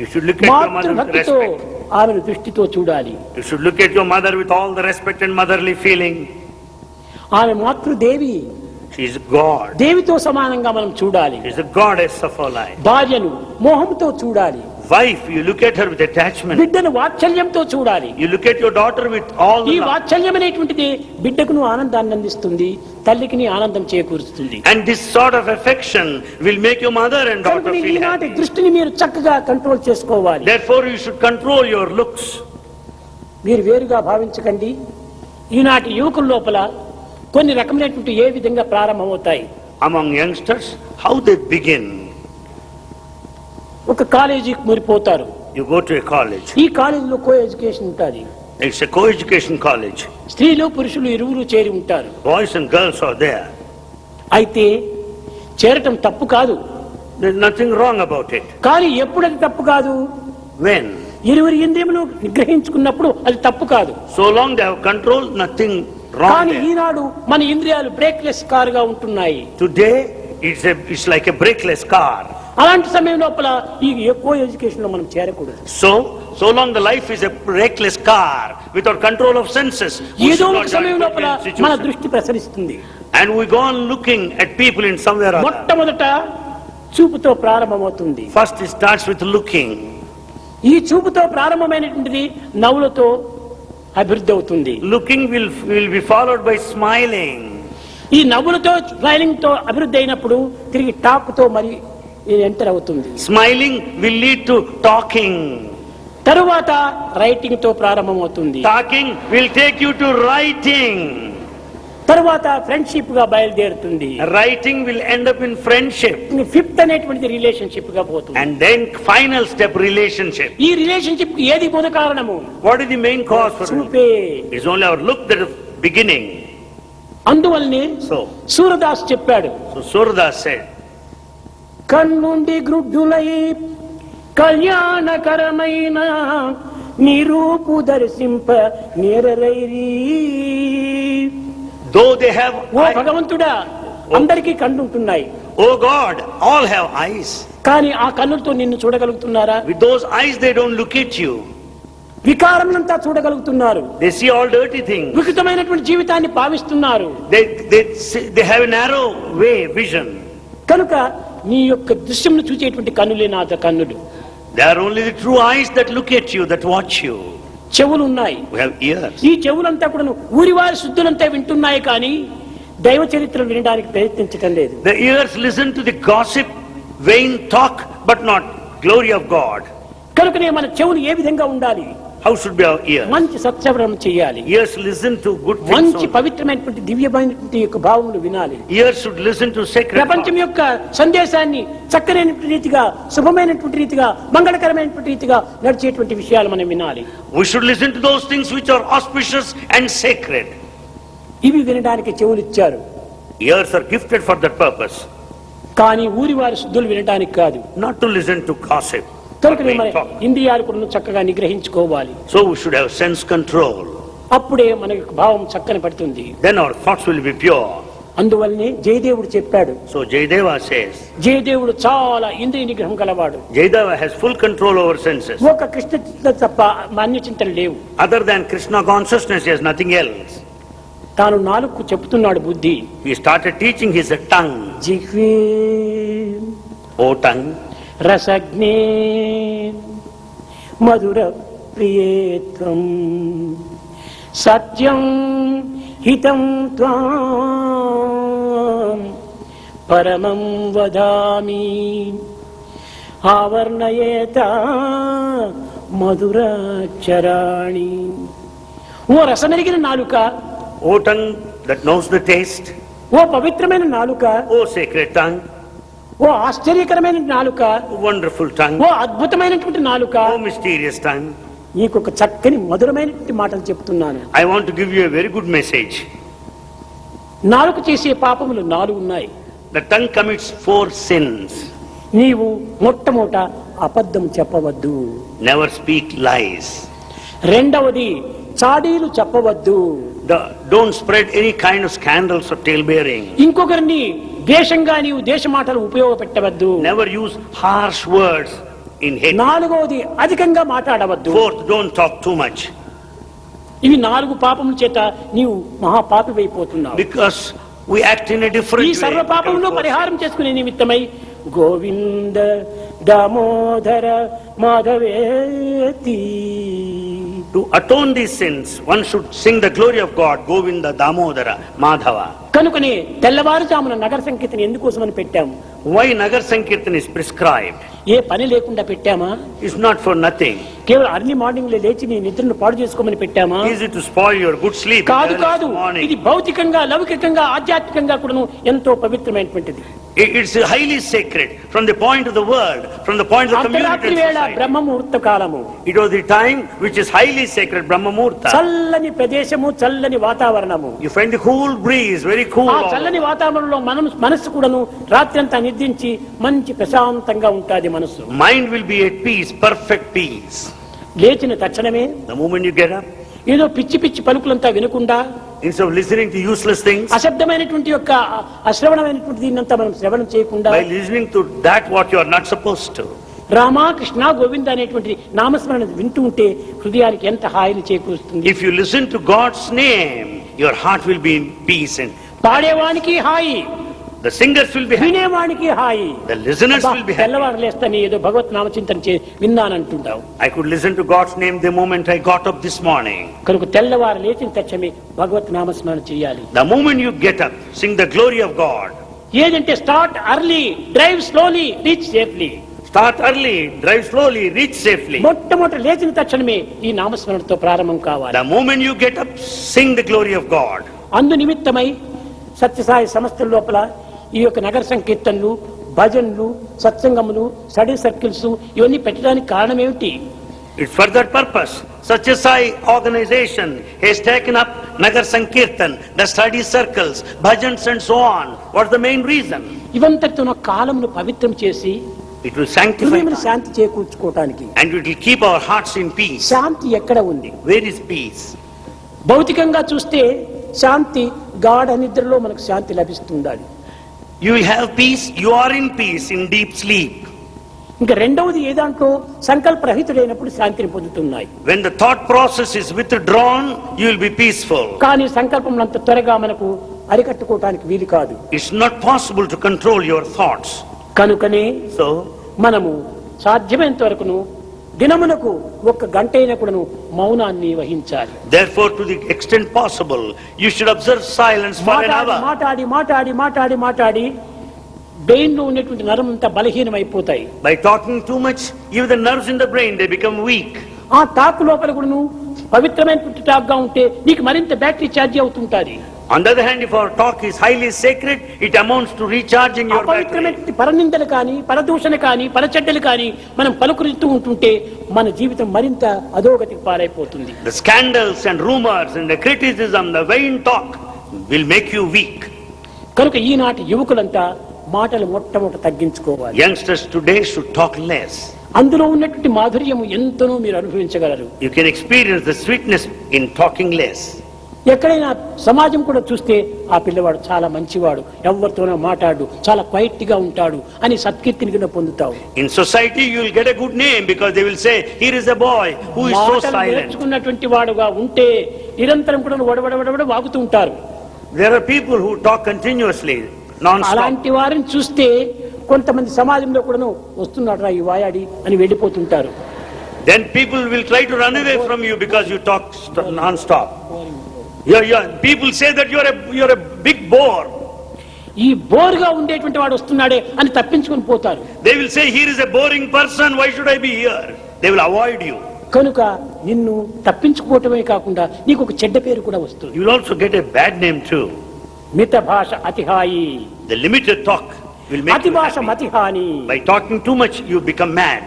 You should look at your mother with మాతృభక్తితో respect. ఆమెను దృష్టితో చూడాలి. You should look at your mother with all the respect and motherly feeling. ఆమె మాతృదేవి, She is God. దేవితో సమానంగా మనం చూడాలి. She is the goddess of our life. భార్యను మోహంతో చూడాలి. Wife, you look at her with attachment. బిడ్డను వాత్సల్యంతో చూడాలి. You look at your daughter with all ఈ the love. వాత్సల్యం అనేటువంటిది బిడ్డకును ఆనందాన్ని అందిస్తుంది, తల్లికి ఆనందం చేకూరుస్తుంది. And this sort of affection will make your mother and daughter కనుక feel ఈనాటి happy. దృష్టిని మీరు చక్కగా కంట్రోల్ చేసుకోవాలి. Therefore, you should control your looks. మీరు వేరుగా భావించకండి. ఈనాటి యువకుల లోపల కొన్ని రకమైనటువంటి ఏ విధంగా ప్రారంభమవుతాయి. Among youngsters, how they begin. ఒక కాలేజీకి మురిపోతారు. You go to a college. ఈ కాలేజీలో కో ఎడ్యుకేషన్ ఉంటుంది. It's a co-education college. స్త్రీలు పురుషులు ఇరువురు చేరి ఉంటారు. Boys and girls are there. అయితే చేరటం తప్పు కాదు. There's nothing wrong about it. కానీ ఎప్పుడది తప్పు కాదు? When? ఇరువురి ఇంద్రియములు నిగ్రహించుకున్నప్పుడు అది తప్పు కాదు. So long they have control, nothing wrong కానీ there. ఈనాడు మన ఇంద్రియాలు బ్రేక్లెస్ కారుగా ఉంటున్నాయి. Today, it's like a brakeless car. అలాంటి సమయం లోపల ఈ కో ఎడ్యుకేషన్ లో మనం చేరకూడదు. So long the life is a brakeless car without control of senses. We ఏదో should ఒక not సమయం join లోపల between మన situations. దృష్టి ప్రసరిస్తుంది. And we go on looking at people in somewhere or other. మొట్టమొదట చూపుతో ప్రారంభమవుతుంది. First it starts with looking. ఈ చూపుతో ప్రారంభమైనటువంటిది నవ్వులతో అభివృద్ధి అవుతుంది. Looking will be followed by smiling. ఈ నవ్వులతో స్మైలింగ్ తో అభివృద్ధి అయినప్పుడు తిరిగి టాక్ తో మరి ఎంటర్ అవుతుంది. Smiling will lead to talking. తరువాత రైటింగ్ తో ప్రారంభమవుతుంది. Talking will take you to writing. తరువాత ఫ్రెండ్షిప్ గా బయలుదేరుతుంది. Writing will end up in friendship. Fifth అనేటువంటిది రిలేషన్షిప్ గా పోతుంది. And then final step, relationship. ఈ రిలేషన్షిప్ ఏది మూల కారణము? What is the main cause for it? చూపే. It's only our look that is beginning. అందువల్లనే So సూరదాస్ చెప్పాడు, Surdas said, కన్నుండి గ్రుడ్డులై కళ్యాణకరమైన నిరూపు దర్శింప నేరరైరి. though they have ఓ భగవంతుడా, అందరికీ కన్నుంటున్నాయి. oh God, all have eyes. కానీ ఆ కన్నులతో నిన్ను చూడగలుగుతున్నారా? With those eyes they don't look at you. వికారములంతా చూడగలుగుతున్నారు. They see all dirty things. వికృతమైనటువంటి జీవితాన్ని భావిస్తున్నారు. They have a narrow way vision. కనుక నీ యొక్క దృశ్యంను చూసేటువంటి కన్నులే నా కన్నులు. They are only the true eyes that look at you, that watch you. చెవులు ఉన్నాయి. We have ears. ఈ చెవులంతా కూడా ఊరివారి శుద్ధులంతా వింటున్నాయి, కానీ దైవ చరిత్రను వినడానికి ప్రయత్నించటం లేదు. The ears listen to the gossip, vain talk, but not glory of God. కనుకనే మన చెవులు ఏ విధంగా ఉండాలి? How should be our ears? మంచి సత్శ్రవణం చేయాలి. Ears listen to good things. మంచి only. పవిత్రమైనటువంటి దివ్యమైనటువంటి యొక్క భావములు వినాలి. Ears should listen to sacred ప్రపంచం thoughts. యొక్క సందేశాన్ని చక్కనైనటువంటి రీతిగా, శుభమైనటువంటి రీతిగా, మంగళకరమైనటువంటి రీతిగా నడిచేటువంటి విషయాలు మనం వినాలి. We should listen to those things which are auspicious and sacred. ఇవి వినడానికి చెవులు ఇచ్చారు. Ears are gifted for that purpose, కానీ ఊరివారి శుద్ధులు వినడానికి కాదు. not to listen to gossip. కనుకనే vain మన talk. ఇంద్రియాలు కూడా చక్కగా నిగ్రహించుకోవాలి. So we should have sense control. అప్పుడే మన యొక్క భావం చక్కని పడుతుంది. Then our thoughts will be pure. అందువల్లనే జయదేవుడు చెప్పాడు, So Jayadeva says, జయదేవుడు చాలా ఇంద్రియ నిగ్రహం గలవాడు. Jayadeva has full control over senses. ఒక కృష్ణ చింతన తప్ప అన్య చింతలు లేవు. Other than Krishna consciousness, he has nothing else. తాను నాలుగు చెప్తున్నాడు బుద్ధి. He started teaching his tongue. జిహ్వే O tongue, రసజ్ఞే మధుర ప్రియేత్వం సత్యం హితం త్వాం పరమం వదామి ఆవర్ణయేత మధురాక్షరాణి. ఓ రసమెరిగిన నాలుక, O tongue that knows the taste, ఓ పవిత్రమైన నాలుక, O sacred tongue, ఓ ఆశ్చర్యకరమైన నాలుక, O wonderful tongue, ఓ అద్భుతమైనటువంటి నాలుక, O mysterious tongue, నీకు ఒక చక్కని మధురమైనటువంటి మాటలు చెప్తున్నాను. I want to give you a very good message. నాలుక చేసే పాపములు 4 ఉన్నాయి. The tongue commits 4 sins. నీవు మొట్టమొదట అబద్ధం చెప్పవద్దు. Never speak lies. రెండవది చాడీలు చెప్పవద్దు. Don't spread any kind of scandals or tale-bearing. ఇంకొకరిని దేశంగా నీవు దేశ మాటలు ఉపయోగపెట్టవద్దు. Never use harsh words in hate. నాలుగవది అధికంగా మాట్లాడవద్దు. Fourth, don't talk too much. ఇవి 4 పాపముల చేత నీవు మహాపాపివైపోతున్నావు. Because we act in a different ఈ way. సర్వ పాపములను పరిహారం చేసుకునే నిమిత్తమై Govinda Damodara మాధవేతి. To atone these sins, one should sing the glory of God, Govinda, Damodara, Madhava. కనుకనే తెల్లవారుజామున నగర సంకీర్తన ఎందుకోసమని పెట్టాము? Why Nagar Sankirtan is prescribed? ఏ పని లేకుండా పెట్టామా? It's not for nothing. కేవలం అర్లీ మార్నింగ్ లో లేచి నీ నిద్రను పాడు చేసుకోమని పెట్టామా? Is it to spoil your good sleep? కాదు in the కాదు, early morning? ఇది భౌతికంగా లౌకికంగా ఆధ్యాత్మికంగా కూడాను ఎంతో పవిత్రమైనటువంటిది. It's highly sacred from the point of the world, from the point of the community అర్ధరాత్రి and వేళ society. బ్రహ్మ ముహూర్త కాలము. It was the time which is highly sacred, Brahma Muhurta. చల్లని ప్రదేశము, చల్లని వాతావరణము. You find the cool breeze, very cool. ఆ చల్లని వాతావరణంలో మనస్సు కూడాను రాత్రి అంతా నిద్రించి మంచి ప్రశాంతంగా ఉంటాది మనస్సు. Mind will be at peace, perfect peace. లేచిన తక్షణమే The moment you get up, ఏదో పిచ్చి పిచ్చి పలుకులంతా వినకుండా, instead of listening to useless things, అశబ్దమైనటువంటి యొక్క అశ్రవణమైనటువంటి దీన్నంతా మనం శ్రవణం చేయకుండా by listening to that what you are not supposed to, Rama Krishna Govinda అనేటువంటి నామస్మరణ వింటూ ఉంటే హృదయానికి ఎంత హాయిని చేకూరుస్తుంది. if you listen to God's name, your heart will be in peace and పాడేవానికి hi, the singers will be happy, వినేవానికి hi. the listeners will be happy. తెల్లవారు లేస్తాను ఏదో భగవత్ నామచింతన విన్నానంటుంటావు. I could listen to God's name the moment I got up this morning. కనుక తెల్లవారు లేచిన తక్షణమే భగవత్ నామస్మరణ చేయాలి. The moment you get up, sing the glory of God. ఏదంటే start early, drive slowly, reach safely. Start early, drive slowly, reach safely. మొట్టమొదటి లేచిన తక్షణమే ఈ నామస్మరణతో ప్రారంభం కావాలి. The moment you get up, sing the glory of God. అందు నిమిత్తమై సత్యసాయి సంస్థల లోపల ఈ యొక్క నగర సంకీర్తనలు, భజనలు, సత్సంగములు, స్టడీ సర్కిల్స్ ఇవన్నీ పెట్టడానికి కారణం ఏమిటి? It's for that purpose. Satyasai organization has taken up Nagar Sankirtan, the study circles, bhajans and so on. What's the main reason? ఇవంతటితో కాలమును పవిత్రం చేసి It will sanctify హృదయమును శాంతి చేకూర్చుకోవటానికి. and it will keep our hearts in peace. శాంతి ఎక్కడ ఉంది? Where is peace? భౌతికంగా చూస్తే శాంతి గాఢ నిద్రలో మనకు శాంతి లభిస్తుండాలి. You will have peace, you are in peace in deep sleep. ఇంకా రెండవది ఏ దాంట్లో సంకల్పరహితుడైనప్పుడు శాంతిని పొందుతున్నాయి. When the thought process is withdrawn, you will be peaceful. కానీ సంకల్పం అంత త్వరగా మనకు అరికట్టుకోవటానికి వీలు కాదు. It's not possible to control your thoughts. కనుకనే So, మనము సాధ్యమైనంత వరకును దినమునకు 1 గంట అయినప్పుడును మౌనాన్ని వహించాలి. therefore, to the extent possible, you should observe silence for an hour. మాట్లాడి బ్రెయిన్ లో ఉన్నటువంటి నరం అంతా బలహీనమైపోతాయి. By talking too much, even the nerves in the brain, they become weak. ఆ టాక్ లోపల కూడాను పవిత్రమైనటువంటి టాక్ గా ఉంటే నీకు మరింత బ్యాటరీ ఛార్జ్ అవుతుంటాది. On the other hand, if our talk is highly sacred, it amounts to recharging your battery. అపవిత్రమైనటువంటి పరనిందలు కానీ, పరదూషణ కానీ, పరచెడ్డలు కానీ మనం పలుకురిస్తూ ఉంటుంటే మన జీవితం మరింత అధోగతికి పారైపోతుంది. The scandals and rumors and the criticism, the vain talk will make you weak. కనుక ఈనాటి యువకులంతా మాటలు మొట్టమొదట తగ్గించుకోవాలి. Youngsters today should talk less. అందులో ఉన్నటువంటి మాధుర్యము ఎంతనో మీరు అనుభవించగలరు. You can experience the sweetness in talking less. ఎక్కడైనా సమాజం కూడా చూస్తే ఆ పిల్లవాడు చాలా మంచివాడు, ఎవరితోనో మాట్లాడు, చాలా క్వైట్ గా ఉంటాడు అని సత్కీర్తిని కింద పొందుతావు. In society you will get a good name because they will say, here is a boy who is so silent. నేర్చుకున్నటువంటి వాడుగా ఉంటే నిరంతరం కూడా వడవడవడవడ వాగుతూ ఉంటారు. There are people who talk continuously, non-stop. అలాంటి వారిని చూస్తే కొంతమంది సమాజంలో కూడాను వస్తున్నాడు ఈ వాయాడి అని వెళ్ళిపోతుంటారు. Then people will try to run away from you because you talk non-stop. People say that you're a big bore. ఈ బోర్గా ఉండేటువంటి వాడు వస్తున్నాడే అని తప్పించుకొని పోతారు. They will say, here is a boring person, why should I be here? They will avoid you. కనుక నిన్ను తప్పించుకోవటమే కాకుండా నీకు ఒక చెడ్డ పేరు కూడా వస్తుంది. You will also get a bad name too. మిత భాష అతిహాయి. The limited talk will make అతి you భాష happy. మతిహాని. By talking too much, you become mad.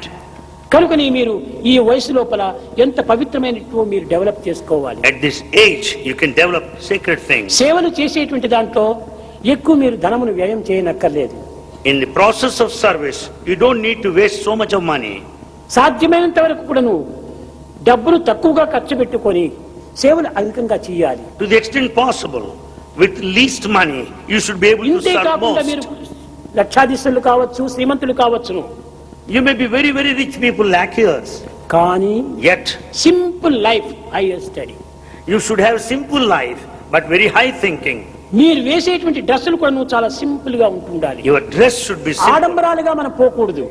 కనుకని మీరు ఈ వయసు లోపల ఎంత పవిత్రమైనటువంటి మీరు డెవలప్ చేసుకోవాలి. At this age, you can develop sacred things. సేవలు చేసేటువంటి దాంట్లో ఎక్కువ మీరు ధనమును వ్యయం చేయనక్కర్లేదు. In the process of service, you don't need to waste so much of money. సాధ్యమైనంత వరకు కూడాను డబ్బును తక్కువగా ఖర్చు పెట్టుకొని సేవలు అధికంగా చేయాలి. To the extent possible, with least money, you should be able to ఇంతే serve కాకుండా మీరు most. లక్షాధీశులు కావచ్చు, శ్రీమంతులు కావచ్చును. You may be very, very rich people, lakhers. కానీ Yet, simple life hire study. you should have simple life, but very high thinking. మీరు వేసేటువంటి డ్రెస్సులు కూడా నువ్వు చాలా సింపుల్ గా ఉంటుండాలి. Your dress should be simple. ఆడంబరాలుగా మనం పోకూడదు.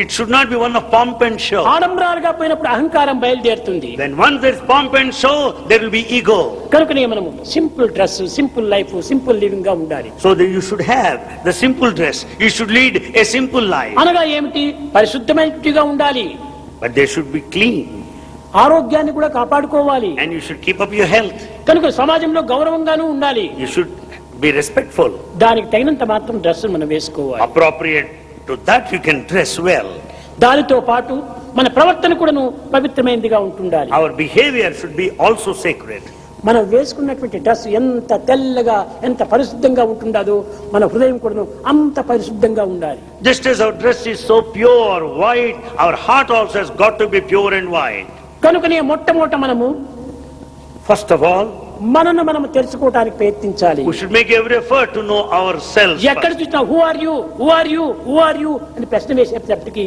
It should not be one of pomp and show. ఆడంబరాలుగా పోయినప్పుడు అహంకారం బయలుదేరుతుంది. When once there is pomp and show, there will be ego. కనుకనే మనము simple dress, simple life, simple living గా ఉండాలి. So that you should have the simple dress. You should lead a simple life. అనగా ఏమిటి? పరిశుద్ధమైనట్టుగా ఉండాలి. But they should be clean. ఆరోగ్యాన్ని కూడా కాపాడుకోవాలి. And you should keep up your health. కనుక సమాజంలో గౌరవంగానూ ఉండాలి. You should be respectful. దానికి తగినంత మాత్రం డ్రెస్ మనం వేసుకోవాలి. Appropriate to that you can dress well. దానితో పాటు మన ప్రవర్తన కూడాను పవిత్రమైనదిగా ఉంటుండాలి. Our behavior should be also sacred. మనం వేసుకున్నటువంటి డ్రెస్ ఎంత తెల్లగా, ఎంత పరిశుద్ధంగా ఉంటుందో మన హృదయం కూడాను అంత పరిశుద్ధంగా ఉండాలి. Just as our dress is so pure, white, our heart also has got to be pure and white. కనుకనే మొట్టమొదట మనము First of all, మనను మనము తెలుసుకోవడానికి ప్రయత్నించాలి. we should make every effort to know ourselves ఎక్కడ first. చూసినా who are you, who are you, who are you అని ప్రశ్న వేసేటప్పటికి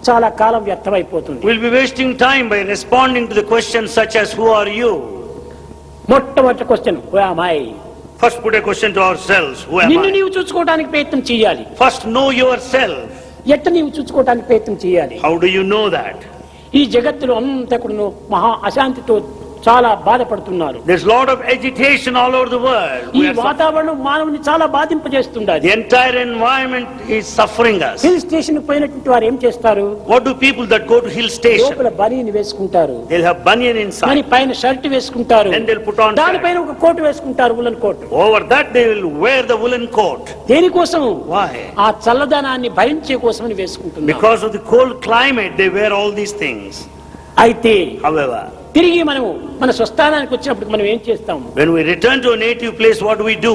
చాలా కాలం వ్యర్థమైపోతుంది. We'll be wasting time by responding to the questions such as who are you? మొట్టమొదటి question who am I. First put a question to ourselves, who am నిన్ను I? నీవు చూసుకోవడానికి ప్రయత్నం చేయాలి. First know yourself. ఎట్ట నీవు చూసుకోవడానికి ప్రయత్నం చేయాలి. How do you know that? ఈ జగత్తులో అంతా కూడాను మహా అశాంతితో చాలా బాధపడుతున్నారు. There's a lot of agitation all over the world. ఈ వాతావరణం మానవుని చాలా బాధింపజేస్తుండాలి. The entire environment is suffering us. Hill station పోయినటువంటి వారు ఏం చేస్తారు? What do people that go to hill station? లోపల బనీని వేసుకుంటారు, They'll have banyan inside. దాని పైన షర్ట్ వేసుకుంటారు, Then they'll put on దానిపైన ఒక కోటు వేసుకుంటారు, woollen coat. Over that they will wear the woolen coat. దేనికోసం? Why? ఆ చల్లదనాన్ని భరించే కోసమని వేసుకుంటున్నారు. Because of the cold climate they wear all these things. అయితే However, తిరిగి మనము మన స్వస్థానానికి వచ్చినప్పుడు మనం ఏం చేస్తాము? when we return to a native place, what do?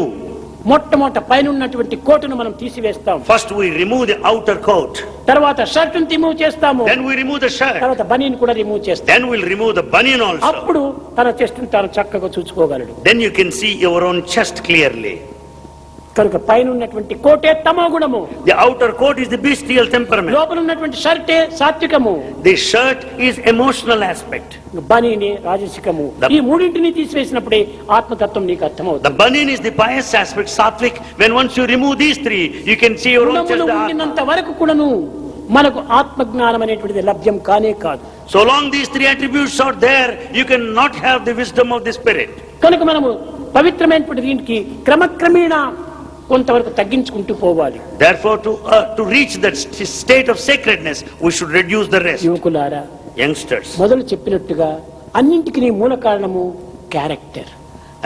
మొట్టమొదట పైన ఉన్నటువంటి కోటును మనం తీసివేస్తాం. First we remove the outer coat. తర్వాత షర్ట్ను రిమూవ్ చేస్తాము. Then we remove the shirt. తర్వాత బనీని కూడా రిమూవ్ చేస్తాం. Then we'll remove the banyan also. అప్పుడు తన చెస్ట్ను తాను చక్కగా చూసుకోగలడు. Then you can see your own chest clearly. కనుక పైన ఉన్నటువంటి కోటే తమో గుణము, The outer coat is the bestial temperament. లోపల ఉన్నటువంటి షర్టే సాత్వికము, The shirt is emotional aspect. బనీని రాజసికము. ఈ మూడింటిని తీసివేసినప్పుడే ఆత్మతత్వం నీకు అర్థమవుతుంది. The banyan is the pious aspect, sattvic. When once you remove these three, you can see your own chest. గుణములు ఉండినంత వరకు కూడాను మనకు ఆత్మజ్ఞానం అనేటువంటిది లభ్యం కానే కాదు. So long these three attributes are there, you cannot have the wisdom of the spirit. కనుక మనము పవిత్రమైనటువంటి దీనికి క్రమక్రమేణా కొంతవరకు తగ్గించుకుంటూ పోవాలి. Therefore, to reach that state of sacredness, we should reduce the rest. యువకులారా, Youngsters, మొదలు చెప్పినట్టుగా అన్నింటికి మూల కారణము character.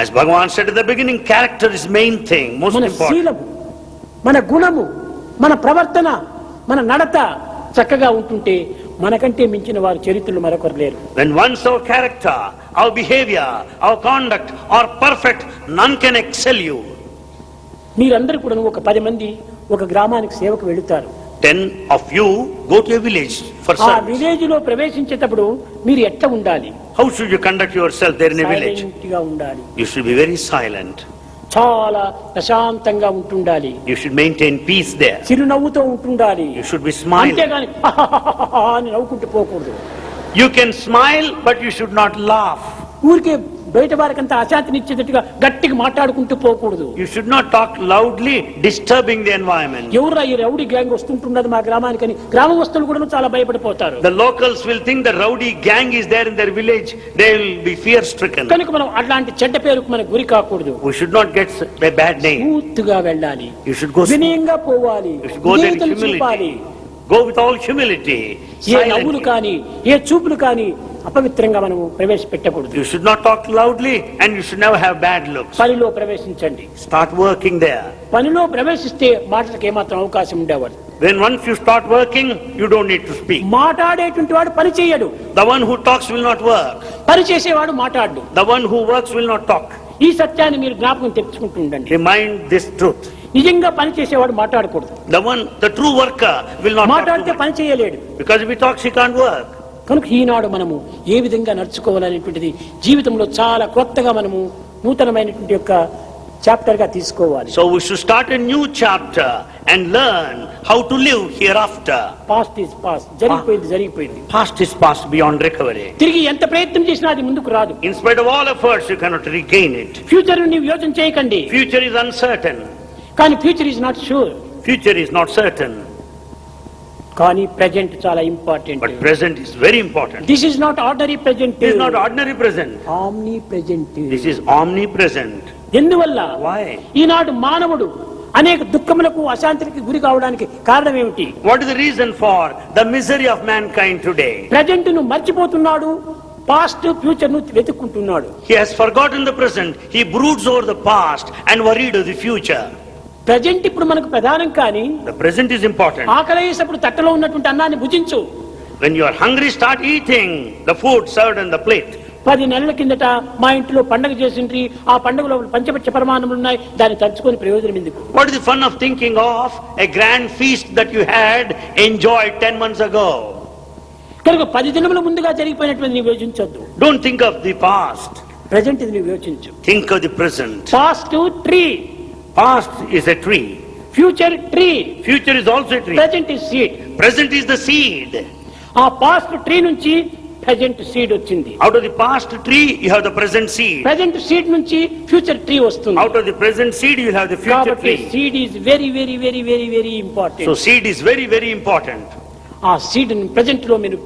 as Bhagavan said at the beginning, character is main thing, most మన important. శీలము, మన గుణము, మన ప్రవర్తన, మన నడత చక్కగా ఉంటుంటే మనకంటే మించిన వారు చరిత్రలు మరొకరు లేరు. When once our character, our behavior, our conduct are perfect, none can excel you. మీరందరూ కూడా ఒక 10 మంది ఒక గ్రామానికి సేవకు వెళుతారు. 10 of you go to a village for ఆ service. విలేజ్ లో ప్రవేశించేటప్పుడు మీరు ఎట్లా ఉండాలి? How should you conduct yourself there in a village? Silent గా ఉండాలి. You should be very silent. చాలా ప్రశాంతంగా ఉంటుండాలి. You should maintain peace there. చిరునవ్వుతో ఉంటుండాలి. You should be smiling. అంతేగాని అని నవ్వుకుంటూ పోకూడదు. You can smile, but you should not laugh. ఊరికే బయట వారికంతా అశాంతినిచ్చేటట్టుగా గట్టిగా మాట్లాడుకుంటూ పోకూడదు. You should not talk loudly, disturbing the environment. ఎవరు ఈ రౌడీ గ్యాంగ్ వస్తుంటున్నది మా గ్రామానికని గ్రామస్తులు కూడా చాలా భయపడిపోతారు. The locals will think the rowdy gang is there in their village. They will be fear stricken. కనుక మనం అట్లాంటి చెడ్డ పేరుకు మనకు గురి కాకూడదు. We should not get a bad name. పూర్తిగా వెళ్ళాలి, You should go. వినయంగా పోవాలి, You should go there in విధేయతను చూపాలి. humility. Go with all humility. ఏ నవ్వులు Silently. కానీ ఏ చూపులు కానీ అపవిత్రంగా మనము ప్రవేశపెట్టకూడదు. You should not talk loudly, and you should never have bad looks. పనిలో ప్రవేశించండి. Start working there. పనిలో ప్రవేశిస్తే మాటలకు ఏమాత్రం అవకాశం ఉండేవాడు. When once you start working, you don't need to speak. మాట్లాడేటువంటి వాడు పని చేయడు, The one who talks will not work. పని చేసేవాడు మాట్లాడు. The one who works will not talk. ఈ సత్యాన్ని మీరు జ్ఞాపకం తెచ్చుకుంటూ ఉండండి. Remind this truth. నిజంగా పని చేసేవాడు మాట్లాడకూడదు. The true worker will not talk మాట్లాడితే too much. పని చేయలేడు. Because if he talks, he can't work. కనుక ఈనాడు మనము ఏ విధంగా నడుచుకోవాలనేటువంటిది జీవితంలో చాలా కొత్తగా మనము నూతనమైనటువంటి యొక్క చాప్టర్ గా తీసుకోవాలి. So we should start a new chapter and learn how to live hereafter. Past is past, జరిగిపోయింది జరిగిపోయింది. Past is past beyond recovery. తిరిగి ఎంత ప్రయత్నం చేసినా అది ముందుకు రాదు. In spite of all efforts, you cannot regain it. Future నీవు యోచన చేయకండి. Future is uncertain. కానీ future is not sure. Future is not certain. కానీ ప్రెజెంట్ చాలా important. But present is very important. This is not ordinary present, This is not ordinary present. Omni present. This is omnipresent. ఎందువల్ల Why? ఈనాడు మానవుడు అనేక దుఃఖములకు అశాంతికి గురి కావడానికి కారణం ఏమిటి? What is the reason for the misery of mankind today? Present ను మర్చిపోతున్నాడు, past future ను వెతుక్కుంటున్నాడు. He has forgotten the present. He broods over the past and worried of the future. Present ఇప్పుడు మనకు ప్రధానం, కానీ The present is important. ఆకలి వేసినప్పుడు తట్టలో ఉన్నటువంటి అన్నాన్ని భుజించు. When you are hungry, start eating the food served on the plate. 10 నెలల కిందట మా ఇంట్లో పండగ చేసిండ్రి, ఆ పండుగలో పంచపక్ష పరమాణములు ఉన్నాయి, దాన్ని తలుచుకొని ప్రయోజనం ఎందుకు? What is the fun of thinking of a grand feast that you had enjoyed 10 months ago? కనుక 10 దినముల ముందుగా జరిగిపోయినటువంటి నీవు యోచించొద్దు. Don't think of the past. Present ఇది నీవు యోచించు. Think of the present. Past tree, Past is a tree. Future tree, Future is also a tree. Present is seed. Present is the seed. ఆ past tree నుంచి present seed వచ్చింది. Out of the past tree, you have the present seed. Present seed నుంచి future tree వస్తుంది. Out of the present seed, you will have the future కాబట్టి tree. Seed is very very very very very important. So seed is very, very important. ఆ seed present లో మీరు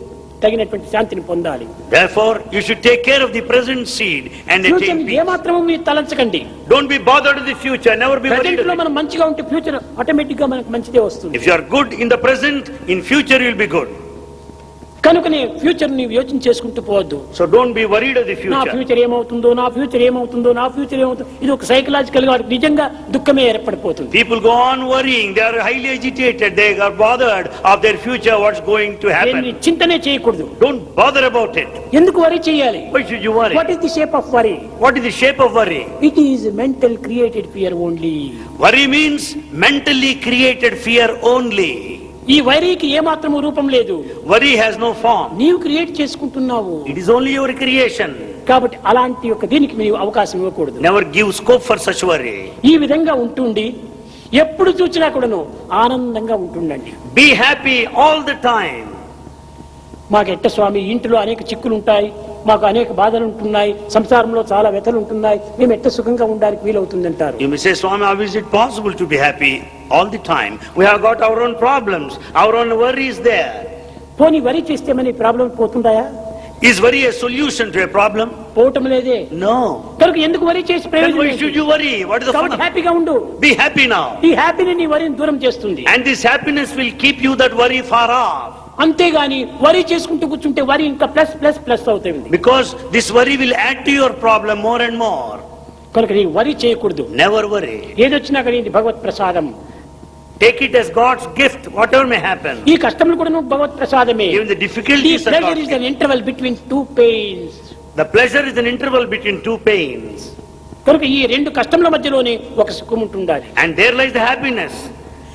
తగినటువంటి శాంతిని పొందాలి. Therefore, you should take care of the present seed and future attain peace. ఏమాత్రము మీరు తలంచకండి. Don't be bothered with the future. Never be worried. Present లో of it. మనం మంచిగా ఉంటే ఫ్యూచర్ ఆటోమేటిక్ గా మనకు మంచిదే వస్తుంది. If you are good in the present, in future you will be good. కనుకనే ఫ్యూచర్ నీవు యోచన చేసుకుంటూ పోవద్దు. So don't be worried of the నా future. ఫ్యూచర్ ఏమవుతుందో, నా ఫ్యూచర్ ఏమవుతుందో, నా ఫ్యూచర్ ఏమవుతుందో, ఇది ఒక సైకలాజికల్ గా వాడికి నిజంగా దుఃఖమే ఏర్పడిపోతుంది. People go on worrying. They are highly agitated. They are bothered of their future, what's going to దీన్ని happen. చింతనే చేయకూడదు. Don't bother about it. ఎందుకు వరి చేయాలి? Why should you worry? What is the shape of worry? What is the shape of worry? It is mental created fear only. Worry means mentally created fear only. ఈ వరికి ఏమాత్రము రూపం లేదు. Worry has no form. నీవు create చేసుకుంటున్నావు. It is only your creation. కాబట్టి అలాంటి యొక్క దీనికి మీరు అవకాశం ఇవ్వకూడదు. Never give scope for such worry. ఈ విధంగా ఉంటుండి ఎప్పుడు చూసినా కూడాను ఆనందంగా ఉంటుండండి. Be happy all the time. మాకు ఎట్ట స్వామి ఇంటిలో అనేక చిక్కులు ఉంటాయి, మాకు అనేక బాధలు ఉంటున్నాయి, సంసారంలో చాలా వ్యతలు ఉంటున్నాయి, మేము ఎట్ట సుఖంగా ఉండడానికి వీలవుతుందంటారు. You may say, Swami, how is it possible to be happy all the time? We have got our own problems, our own worries there. పోనీ వరి చేస్తే మన problem పోతుందాయా? Is worry a solution to a problem? పోవటం లేదే. No. కనుక ఎందుకు వరి చేసి Then ప్రయోజనం why ఏంటి? should you worry? What is the fun కాబట్టి of it? హ్యాపీగా ఉండు. Be happy now. ఈ హ్యాపీని నీ వరిని దూరం చేస్తుంది. And this happiness will keep you that worry far off. అంతేగాని వరి చేసుకుంటూ కూర్చుంటే వరి ఇంకా ప్లస్ ప్లస్ ప్లస్ అవుతుంది. Because this worry will add to your problem more and more. కనుక నీ వరి చేయకూడదు. Never worry. ఏదొచ్చినా కానీ ఇది భగవత్ ప్రసాదం. Take it as God's gift, whatever may happen. ఈ కష్టములు కూడా భగవత్ ప్రసాదమే. Even the difficulties are pleasure God's is gift. an interval between two pains. The pleasure is an interval between two pains. కనుక ఈ రెండు కష్టముల మధ్యలోనే ఒక సుఖం ఉంటుండాలి. And there lies the happiness.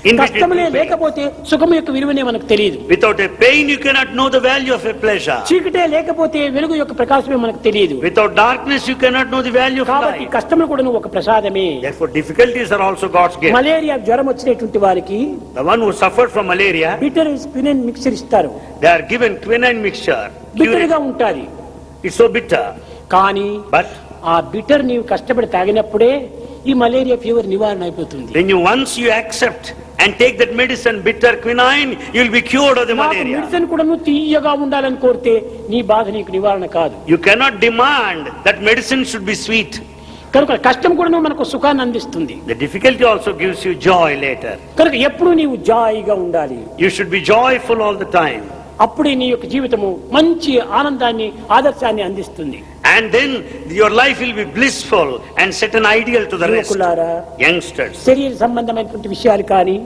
In between కష్టములే two pains. లేకపోతే సుఖం యొక్క విలువనే మనకు తెలియదు. Without a pain, you cannot know the value of a pleasure. చీకటే లేకపోతే వెలుగు యొక్క ప్రకాశమే మనకు తెలియదు. Without darkness, you cannot know the value of కాబట్టి light. కష్టములు కూడా ఒక ప్రసాదమే. Therefore, difficulties are also God's gift. Malaria జ్వరం వచ్చినటువంటి వారికి The one who suffered from malaria, bitter quinine mixture ఇస్తారు. they are given quinine mixture. Bitter గా ఉంటాది. It's so bitter. కానీ But ఆ బిటర్ నీవు కష్టపడి తాగినప్పుడే ఈ మలేరియా ఫీవర్ నివారణ అయిపోతుంది. Once you accept and take that medicine, bitter quinine, you will be cured of the malaria. Medicine కూడా నువ్వు తీయగా ఉండాలని కోరితే నీ బాధ నీకు నివారణ కాదు. You cannot demand that medicine should be sweet. కనుక కష్టం కూడా మనకు సుఖాన్ని అందిస్తుంది. The difficulty also gives you joy later. కనుక ఎప్పుడు నీవు జాయిగా ఉండాలి. You should be joyful all the time. అప్పుడే నీ యొక్క జీవితము మంచి ఆనందాన్ని ఆదర్శాన్ని అందిస్తుంది. And then your life will be blissful and set an ideal to the rest. Youngsters, శరీర సంబంధమైనటువంటి విషయాలు కానీ,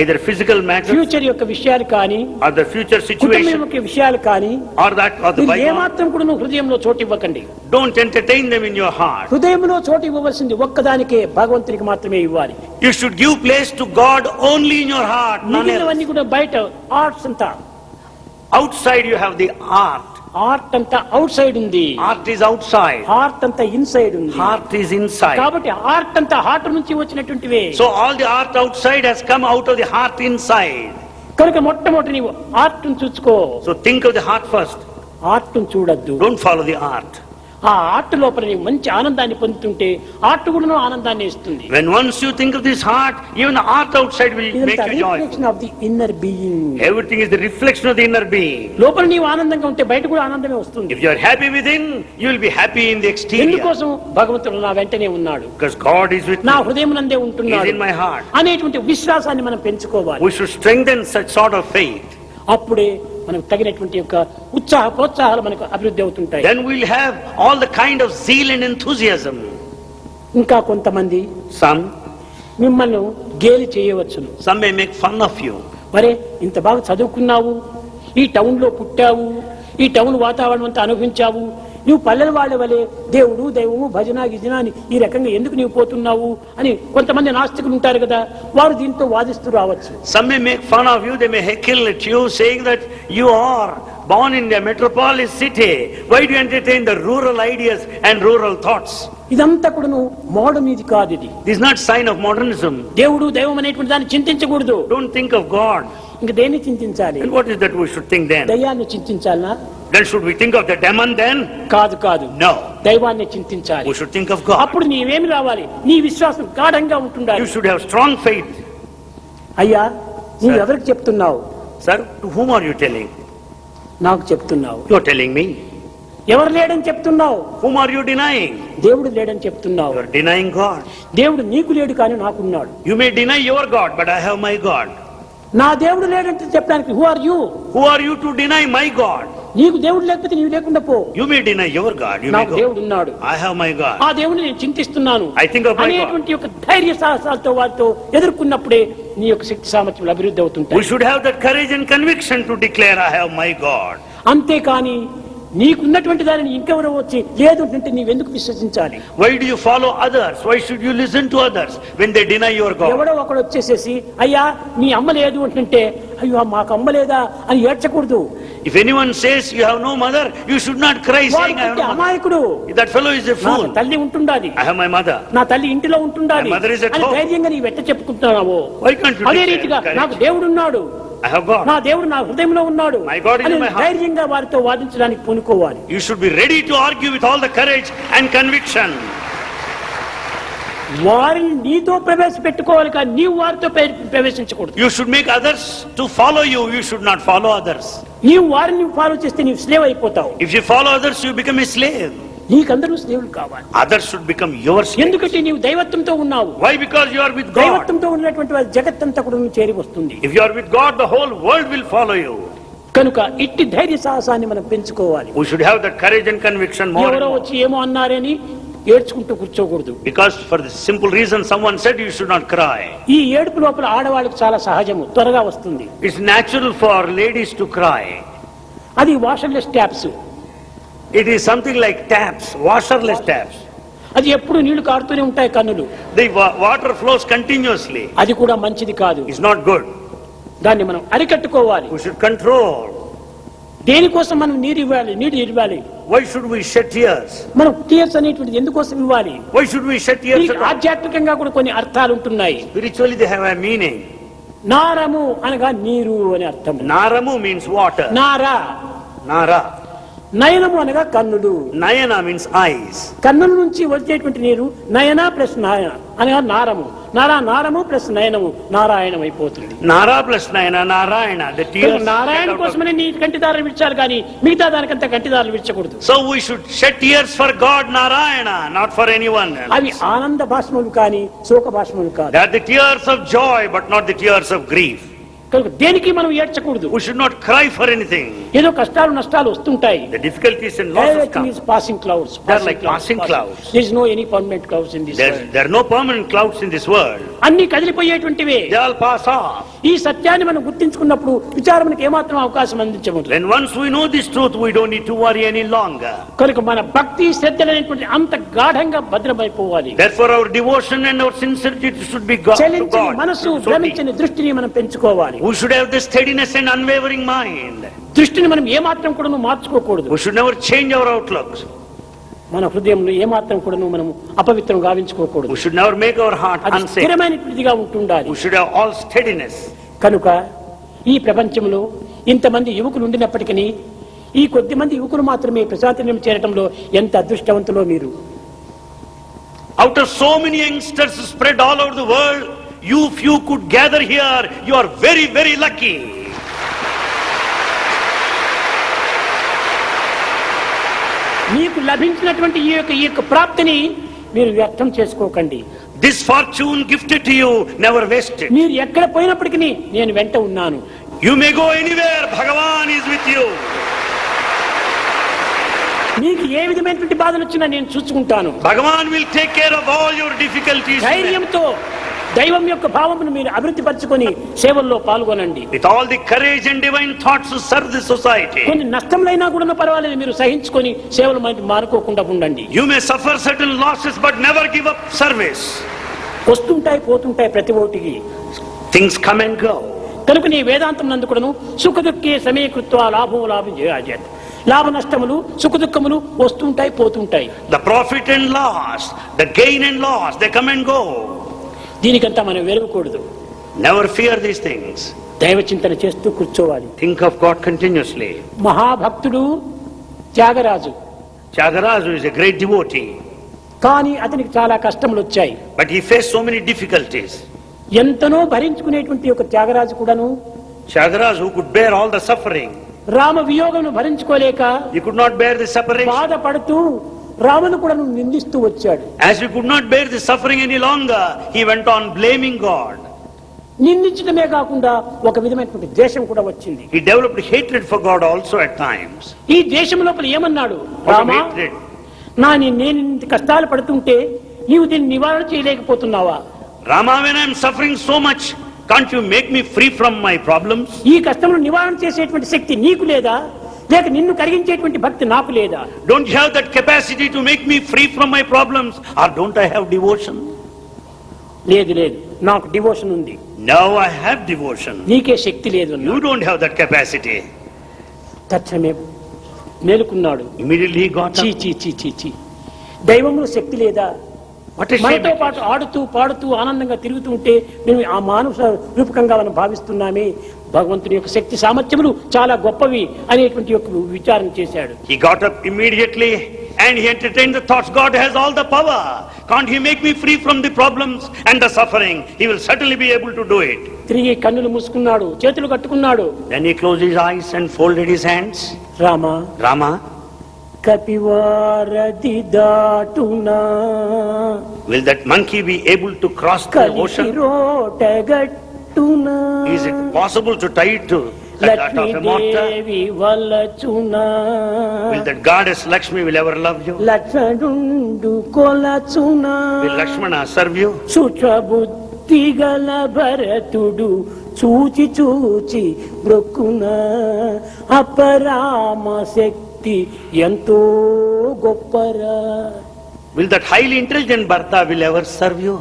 either physical matters, ఫ్యూచర్ యొక్క విషయాలు కానీ, or the future situation, కుటుంబం యొక్క విషయాలు కానీ, or that or the bygone, ఏమాత్రం కూడా నువ్వు హృదయంలో చోటు ఇవ్వకండి. Don't entertain them in your heart. హృదయంలో చోటు ఇవ్వవలసింది ఒక్కదానికే, భగవంతునికి మాత్రమే ఇవ్వాలి. You should give place to God only in your heart. మిగిలినవన్నీ కూడా బయట ఆర్ట్స్ అంతా. Outside you have the art. Art అంతా అవుట్ సైడ్ ఉంది. Art is outside. హార్ట్ అంతా ఇన్సైడ్ ఉంది. Heart is inside. కాబట్టి ఆర్ట్ అంతా హార్ట్ నుంచి వచ్చినటువంటివే. So all the art outside has come out of the heart inside. కనుక మొట్టమొదటి నీవు ఆర్ట్ చూసుకో. So think of the heart first. Art చూడద్దు. Don't follow the art. ఆ ఆర్ట్ లోపల నీవు మంచి ఆనందాన్ని పొందుతుంటే ఆర్ట్ కూడా ఆనందాన్ని ఇస్తుంది. When once you think of this heart, even the art outside will make you joyful. Reflection of the inner being. Everything is the reflection of the inner being. లోపల నీవు ఆనందంగా ఉంటే బయట కూడా ఆనందమే వస్తుంది. If you are happy within, you will be happy in the exterior. ఎందుకోసం? భగవంతుడు నా వెంటనే ఉన్నాడు. Because God is with me. నా హృదయమునందే ఉంటున్నాడు. He is in my heart. అనేటువంటి విశ్వాసాన్ని మనం పెంచుకోవాలి. We should strengthen such sort of faith. అప్పుడే మనకు తగినటువంటి యొక్క ఉత్సాహ ప్రోత్సాహాలు మనకు అభివృద్ధి అవుతుంటాయి. Then we will have all the kind of zeal and enthusiasm. ఇంకా కొంతమంది Some మిమ్మల్ని గేలి చేయవచ్చును. may make fun of you. మరే ఇంత బాగా చదువుకున్నావు, ఈ టౌన్ లో పుట్టావు, ఈ టౌన్ వాతావరణం అంతా అనుభవించావు, నువ్వు పల్లెల వాళ్ళ వలె దేవుడు దైవము భజన గిజన అని ఈ రకంగా ఎందుకు నీవు పోతున్నావు అని కొంతమంది నాస్తికులు ఉంటారు కదా, వారు దీంతో వాదిస్తూ రావచ్చు. Some may make fun of you, they may heckle at you, saying that you are born in the metropolis city. Why do you entertain the rural ideas and rural thoughts? ఇదంతా కూడా మోడర్న్ ఇది కాదు. ఇది This is not sign of modernism. దేవుడు దైవం అనేటువంటి దాన్ని చింతించకూడదు. Don't think of God. ఇంకా దేన్ని చింతించాలి? And what is that we should think then? దయ్యాన్ని చింతించాలనా? Then should we think of the demon then? కాదు కాదు. No. దైవాన్ని చింతించాలి. We should think of God. అప్పుడు నీవేమి రావాలి? నీ విశ్వాసం గాఢంగా ఉంటుండాలి. You should have strong faith. అయ్యా నీవు ఎవరికి చెప్తున్నావు? Sir, to whom are you telling? నాకు చెప్తున్నావు. You are telling me. ఎవరు లేడని చెప్తున్నావు? Whom are you denying? దేవుడు లేడని చెప్తున్నావు. You are denying God. దేవుడు నీకు లేడు కానీ నాకున్నాడు. You may deny your God, but I have my God. నా దేవుడు లేడంటే చెప్పడానికి who are you? Who are you to deny my God? నీకు దేవుడు లేకపోతే నీవు లేకుండా పో. You may deny your God. You may నాకు go. దేవుడు ఉన్నాడు. I have my God. ఆ దేవుడిని నేను చింతిస్తున్నాను I think of my God. అనేటువంటి ఒక ధైర్య సాహసాలతో వారితో ఎదుర్కొన్నప్పుడే నీ యొక్క శక్తి సామర్థ్యాలు అభివృద్ధి అవుతుంటాయి. We should have that courage and conviction to declare I have my God. అంతేకాని నీకున్నటువంటి దానిని ఇంకెవరో వచ్చి లేదు అంటే నీవెందుకు విశ్వసించాలి? Why do you follow others? Why should you listen to others when they deny your God? ఎవడో ఒకడు వచ్చేసేసి అయ్యా నీ అమ్మ లేదు అంటే అయ్యో మాకు అమ్మ లేదా అని ఏడ్చకూడదు. If anyone says you have no mother, you should not cry saying I have no mother. అమాయకుడు. That fellow is a fool. తల్లి ఉంటుండాలి. I have my mother. నా తల్లి ఇంటిలో ఉంటుండాలి My mother is at అని home. ధైర్యంగా నీ వెంట చెప్పుకుంటున్నావు. Why can't you అదే declare రీతిగా courage? నాకు దేవుడు ఉన్నాడు, I have God. నా దేవుడు నా హృదయంలో ఉన్నాడు My God is in అని my heart. ధైర్యంగా వారితో వాదించడానికి పూనుకోవాలి. You should be ready to argue with all the courage and conviction. వారిని నీతో ప్రవేశపెట్టుకోవాలి కానీ నీవు వారితో ప్రవేశించకూడదు. You should make others to follow you. You should not follow others. నీవు వారిని ఫాలో చేస్తే నీవు స్లేవ్ అయిపోతావు. If you follow others, you become a slave. నీకందరూ స్లేవులు కావాలి. Others should become your slave. ఎందుకంటే నీవు దైవత్వంతో ఉన్నావు. Why? Because you are with God. దైవత్వంతో ఉన్నటువంటి వారి జగత్తంతా కూడా చేరి వస్తుంది. If you are with God, the whole world will follow you. కనుక ఇట్టి ధైర్య సాహసాన్ని మనం పెంచుకోవాలి. We should have that courage and conviction more and ఎవరో more. వచ్చి ఏమో అన్నారని ఏడ్చుకుంటూ కూర్చోకూడదు. Because for the simple reason someone said you should not cry. ఈ ఏడుపు లోపల ఆడవాళ్ళకి చాలా సహజము, త్వరగా వస్తుంది. It's natural for ladies to cry. అది వాషర్లెస్ taps. It is something like taps, washerless taps. అది ఎప్పుడు నీళ్లు కారుతూనే ఉంటాయి కన్నులు. The water flows continuously. అది కూడా మంచిది కాదు. It's not good. దాన్ని మనం అరికట్టుకోవాలి. We should control. దేనికోసం మనం నీరు ఇవ్వాలి? Why should we shed tears? మనం టీయర్స్ అనేటువంటిది ఎందుకోసం ఇవ్వాలి? Why should we shed tears? దీనికి ఆధ్యాత్మికంగా కూడా కొన్ని అర్థాలు ఉంటున్నాయి. Spiritually they have a meaning. నారము అనగా నీరు అని అర్థం. Naramu means water. Nara Nara. నయనము అనగా కన్నులు. Nayana means eyes. కన్నుల నుంచి వచ్చేటువంటి నీరు నయన ప్లస్ నాయన అనగా నారము. నారము ప్లస్ నయనము నారాయణం అయిపోతుంది. Nara plus Nayana, Narayana. The tears. Narayana కోసమనే నీ కంటిదారులు విడిచారు కానీ మిగతా దానికంతా కంటిదారులు విడిచకూడదు. So we should shed tears for God Narayana, not for anyone else. అవి ఆనంద భాష్మములు కానీ శోక భాష్మములు కాదు. They are the tears of joy, but not the tears of grief. కనుక దేనికి మనం ఏడ్చకూడదు. We should not cry for anything. ఏదో కష్టాలు నష్టాలు వస్తుంటాయి. The difficulties and losses Everything come. is passing clouds. They are like passing clouds. There is no any permanent clouds in this world. There are no permanent clouds in this world. అన్ని కదిలిపోయేటువంటివే. They all pass off. ఈ సత్యాన్ని మనం గుర్తించుకున్నప్పుడు విచారణకు ఏమాత్రం అవకాశం అందించము. When once we know this truth, we don't need to worry any longer. కనుక మన భక్తి శ్రద్ధలనేటువంటి అంత గాఢంగా భద్రమైపోవాలి. Therefore our devotion and our sincerity should be God to చలించని God. మనసు So deep. భ్రమించని దృష్టిని మనం పెంచుకోవాలి. We should have this steadiness and unwavering mind. దృష్టిని మనం ఏమాత్రం కూడా మార్చుకోకూడదు. We should never change our outlooks. మన హృదయంలో ఏమాత్రం కూడా మనం అపవిత్రం గావించుకోకూడదు. We should never make our heart అది unsafe. స్థిరమైనటువంటిదిగా ఉంటుండాలి. We should have all steadiness. కనుక ఈ ప్రపంచంలో ఇంతమంది యువకులు ఉండినప్పటికీ ఈ కొద్ది మంది యువకులు మాత్రమే ప్రశాంతం చేరటంలో ఎంత అదృష్టవంతులో మీరు. Out of so many youngsters spread all over the world, you few could gather here. You are very, very lucky. మీకు లభించినటువంటి ఈ యొక్క ప్రాప్తిని మీరు వ్యర్థం చేసుకోకండి. This fortune gifted to you, never waste it. మీరు ఎక్కడ పోయినప్పటికీ నేను వెంట ఉన్నాను. You may go anywhere, Bhagavan is with you. మీకు ఏ విధమైనటువంటి బాధలు వచ్చినా నేను చూసుకుంటాను. Bhagavan will take care of all your difficulties. ధైర్యంతో దైవం యొక్క భావమును మీరు అభివృద్ధి పరచుకొని సేవల్లో పాల్గొనండి. With all the courage and divine thoughts to serve the society. కొన్ని నష్టములైనా కూడా పర్వాలేదు, మీరు సహించుకొని సేవలు మానుకోకుండా ఉండండి. You may suffer certain losses but never give up service. వస్తుంటాయి పోతుంటాయి ప్రతి ఒక్కటికి. Things come and go. కనుక నీ వేదాంతం నందు కూడాను సుఖ దుఃఖే సమీకృత్వ లాభం లాభం జయాజత్. లాభ నష్టములు సుఖ దుఃఖములు వస్తుంటాయి పోతుంటాయి. The profit and loss, the gain and loss, they come and go. దీనికంతా మనం వెరవకూడదు. Never fear these things. దైవ చింతన చేస్తూ కూర్చోవాలి. Think of God continuously. మహాభక్తుడు Tyagaraju. Tyagaraja is a great devotee. కానీ అతనికి చాలా కష్టములు వచ్చాయి. But he faced so many difficulties. ఎంతనో భరించుకునేటువంటి ఒక త్యాగరాజు కూడాను Tyagaraja, who could bear all the suffering, Rama వియోగమును భరించుకోలేక he could not bear the separation. బాధపడుతూ రామును కూడా నిందిస్తూ వచ్చాడు. As he could not bear the suffering any longer, he went on blaming God. నిందించడమే కాకుండా ఒక విధమైనటువంటి ద్వేషం కూడా వచ్చింది. He developed hatred for God also at times. ఈ దేశం లోపల ఏమన్నాడు? Out of Rama, hatred. నేను ఇంత కష్టాలు పడుతుంటే నీవు దీన్ని నివారణ చేయలేకపోతున్నావా? Rama, when I am suffering so much, can't you make me free from my problems? ఈ కష్టమును నివారణ చేసేటువంటి శక్తి నీకు లేదా? లేక నిన్ను కరిగించేటువంటి భక్తి నాకు లేదా? Don't you have that capacity to make me free from my problems? Or don't I have devotion? లేదు లేదు, నాకు డివోషన్ ఉంది. Now I have devotion. నీకే శక్తి లేదు. You don't have that capacity. తక్షణమే మేలుకున్నాడు. Immediately he got చీ up. చీ చీ చీ చీ, దైవములో శక్తి లేదా? What a shame మనతో it పాటు is. ఆడుతూ పాడుతూ ఆనందంగా తిరుగుతూ ఉంటే మేము ఆ మానవ రూపకంగా మనం భావిస్తున్నామే. భగవంతుని యొక్క శక్తి సామర్థ్యములు చాలా గొప్పవి అనేటువంటి యొక్క విచారణ చేశాడు. He got up immediately and he entertained the thoughts, God has all the power. Can't he make me free from the problems and the suffering? He will certainly be able to do it. తిరిగి కన్నులు మూసుకున్నాడు, చేతులు కట్టుకున్నాడు. Then he closed his eyes and folded his hands. Rama, Rama, కపివారది దాటునా, will that monkey be able to cross the కలిసి ocean? రోటగట్టునా, Is it possible to tie it to that of a mortar? Lakshmidevi వలచునా, Will that goddess Lakshmi will ever love you? లక్ష్మణుండు కొలచునా, Will Lakshmana serve you? సుఖబుద్ధి గల భరతుడు చూచి చూచి బ్రొక్కునా, అపరామ శక్తి ఎంతో గొప్పరా. Will that highly intelligent Bharata will ever serve you?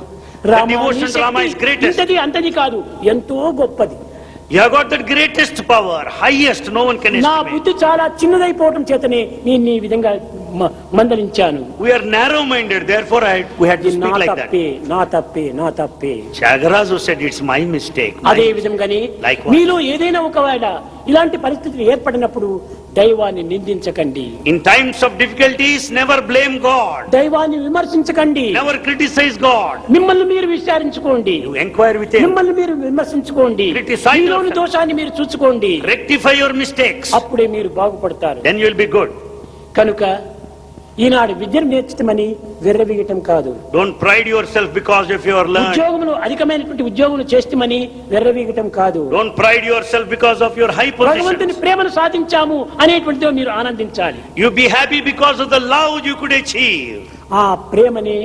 The devotion to Rama is greatest. ఇంతది అంతది కాదు, ఎంతో గొప్పది. You have got that greatest power, highest, no one can నా estimate. బుద్ధి చాలా చిన్నదైపోవటం చేతనే నేను ఈ విధంగా మందలించాను. We are narrow-minded, therefore we had to ఇది నా speak like that. తప్పే, నా తప్పే, నా తప్పే. Tyagaraja said, it's my mistake. అదే విధంగానే Likewise. మీలో ఏదైనా ఒకవేళ ఇలాంటి పరిస్థితులు ఏర్పడినప్పుడు దైవాన్ని నిందించకండి. In times of difficulties, never blame God. దైవాన్ని విమర్శించకండి. Never criticize God. మిమ్మల్ని మీరు విచారించుకోండి. You inquire with Him. మిమ్మల్ని మీరు విమర్శించుకోండి. Criticize మీలోని yourself. దోషాన్ని మీరు చూసుకోండి. Rectify your mistakes. అప్పుడే మీరు బాగుపడతారు. Then you will be good. కనుక ఈనాడు విద్యను నేర్చుతామని విర్రవీగటం కాదు. Don't pride yourself because if you are learned. ఉద్యోగములు అధికమైనటువంటి ఉద్యోగములు చేస్తామని విర్రవీగటం కాదు. Don't pride yourself because of your high position. భగవంతుని ప్రేమను సాధించాము అనేటువంటిదో మీరు ఆనందించాలి. You be happy because of the love you could achieve. ఆ ప్రేమనే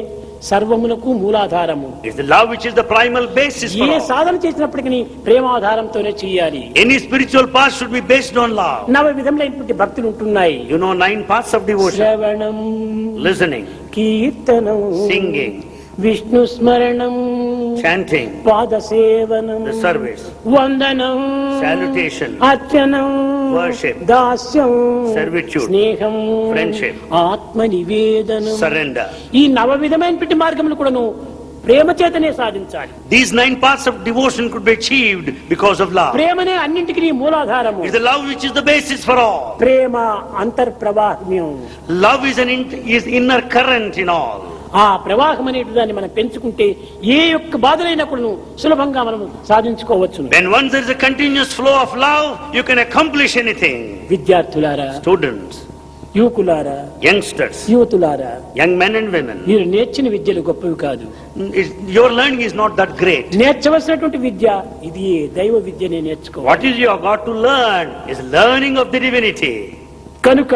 సర్వమునకు మూలాధారము. It's the love which is the primal basis for A all. సాధన చేసినప్పటికీ ప్రేమాధారంతోనే చేయాలి. Any spiritual path should be based on love. నవ విధములైనటువంటి భక్తులు ఉంటున్నాయి. You know 9 paths of devotion. శ్రవణం, Listening, కీర్తనం, singing, విష్ణు స్మరణం, chanting, పాద సేవనం, the service, వందనం, salutation, అర్చనం, worship, దాస్యం, servitude, స్నేహం, friendship, ఆత్మ నివేదనం. surrender. ఈ నవ విధమైనటువంటి మార్గములు కూడాను ప్రేమ చేతనే సాధించాలి. These 9 paths of devotion could be achieved because of love. ప్రేమనే అన్నింటికి మూలాధారము. It's the love which is the basis for all. Prema అంతర్ప్రవాహ్యం. Love is inner current in all. ఆ ప్రవాహం అనేటి దాన్ని మనం పెంచుకుంటే ఏ యొక్క బాధలైనా కూడా సులభంగా మనం సాధించుకోవచ్చు. When once there is a continuous flow of love, you can accomplish anything. విద్యార్థులారా, Students, యువకులారా, youngsters, యువతులారా, young men and women, మీరు నేర్చిన విద్యలు గొప్పవి కాదు. your learning is not that great. నేర్చవలసినటువంటి విద్య ఇది దైవ విద్యనే నేర్చుకోవాలి. What is you have got to learn is learning of the divinity. కనుక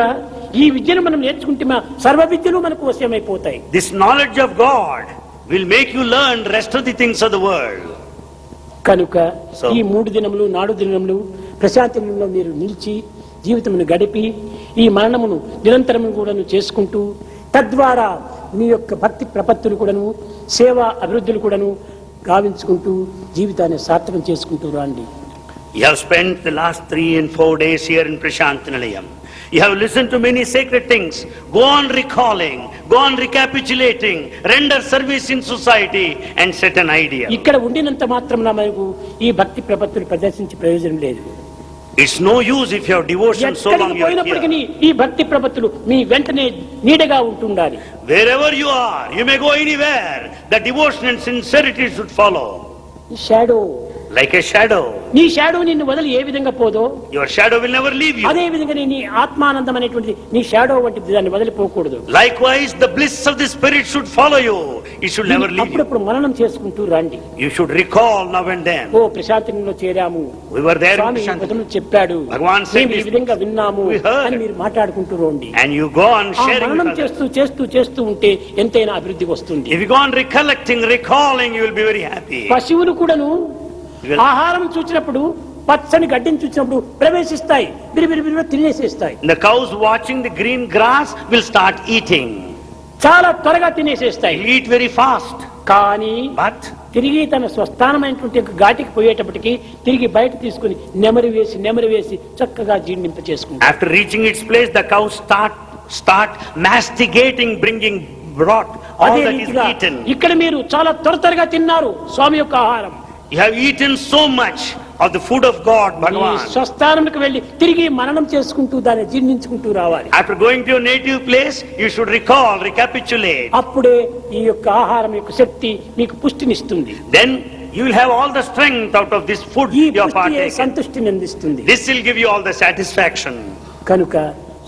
ఈ విద్యను మనం నేర్చుకుంటే సర్వ విద్యలు మనకు వశమైపోతాయి. This knowledge of God will make you learn rest of the things of the world. కనుక So- ఈ 3 దినములు 4 దినములు ప్రశాంతంలో మీరు నిలిచి జీవితమును గడిపి ఈ మరణమును నిరంతరము కూడాను చేసుకుంటూ తద్వారా మీ యొక్క భక్తి ప్రపత్తులు కూడాను సేవా అభివృద్ధులు కూడాను గావించుకుంటూ జీవితాన్ని సార్థకం చేసుకుంటూ రండి. You have spent the last 3 and 4 days here in Prashantinalayam. You have listened to many sacred things. Go on recalling, go on recapitulating, render service in society and set an idea. ఇక్కడ ఉండినంత మాత్రం మనకు ఈ భక్తి ప్రపత్తులు ప్రదర్శించే ప్రయోజనం లేదు. It's no use if you have devotion so long ఎక్కడికి you are పోయినప్పటికీ here. ఈ భక్తి ప్రపత్తులు మీ వెంటనే నీడగా ఉంటుండాలి. Wherever you are, you may go anywhere. The devotion and sincerity should follow. Shadow, Like a shadow. నీ షాడో నిన్ను వదిలి ఏ విధంగా పోదో Your shadow will never leave you. అదే విధంగా నీ ఆత్మానందం అనేటువంటిది నీ షాడో వంటిది, దాన్ని వదిలిపోకూడదు. Likewise, the bliss of the spirit should follow you. It should never leave you. అప్పుడప్పుడు మననం చేసుకుంటూ రండి. You should recall now and then. Oh ప్రశాంతంలో చేరాము, We were there in Swamy Prashant. వదనం చెప్పాడు, భగవాన్ said మేము ఈ this. విధంగా విన్నాము We heard. అని మీరు మాట్లాడుకుంటూ రండి. And you go on ఆ sharing మననం with others. చేస్తూ చేస్తూ చేస్తూ ఉంటే ఎంతైనా అభివృద్ధి వస్తుంది. If you go on recollecting, recalling, you will be very happy. పశువులు కూడాను You will- ఆహారం చూసినప్పుడు పచ్చని గడ్డిని చూసినప్పుడు ప్రవేశిస్తాయి, బిరిబిరి తినేసేస్తాయి. The cows watching the green grass will start eating. చాలా త్వరగా తినేసేస్తాయి. They'll eat very fast. కానీ But తిరిగి తన స్వస్థానమైనటువంటి ఘాటికి పోయేటప్పటికి తిరిగి బయట తీసుకుని నెమరు వేసి చక్కగా జీర్ణింప చేసుకుంటాయి. after reaching its place, the cows start masticating, bringing broth, all అదే that is రీతిగా eaten. ఇక్కడ మీరు చాలా త్వరగా తిన్నారు స్వామి యొక్క ఆహారం. You have eaten so much of the food of God, ఈ Bhagavan. స్వస్థానంకి వెళ్లి తిరిగి మననం చేసుకుంటూ దాన్ని జీర్ణించుకుంటూ రావాలి. After going to your native place, you should recall, recapitulate. అప్పుడే ఈ యొక్క ఆహారం యొక్క శక్తి మీకు పుష్టినిస్తుంది. Then you will have all the strength out of this food ఈ you have పుష్టి partaken. సంతుష్టిని అందిస్తుంది. This will give you all the satisfaction. కనుక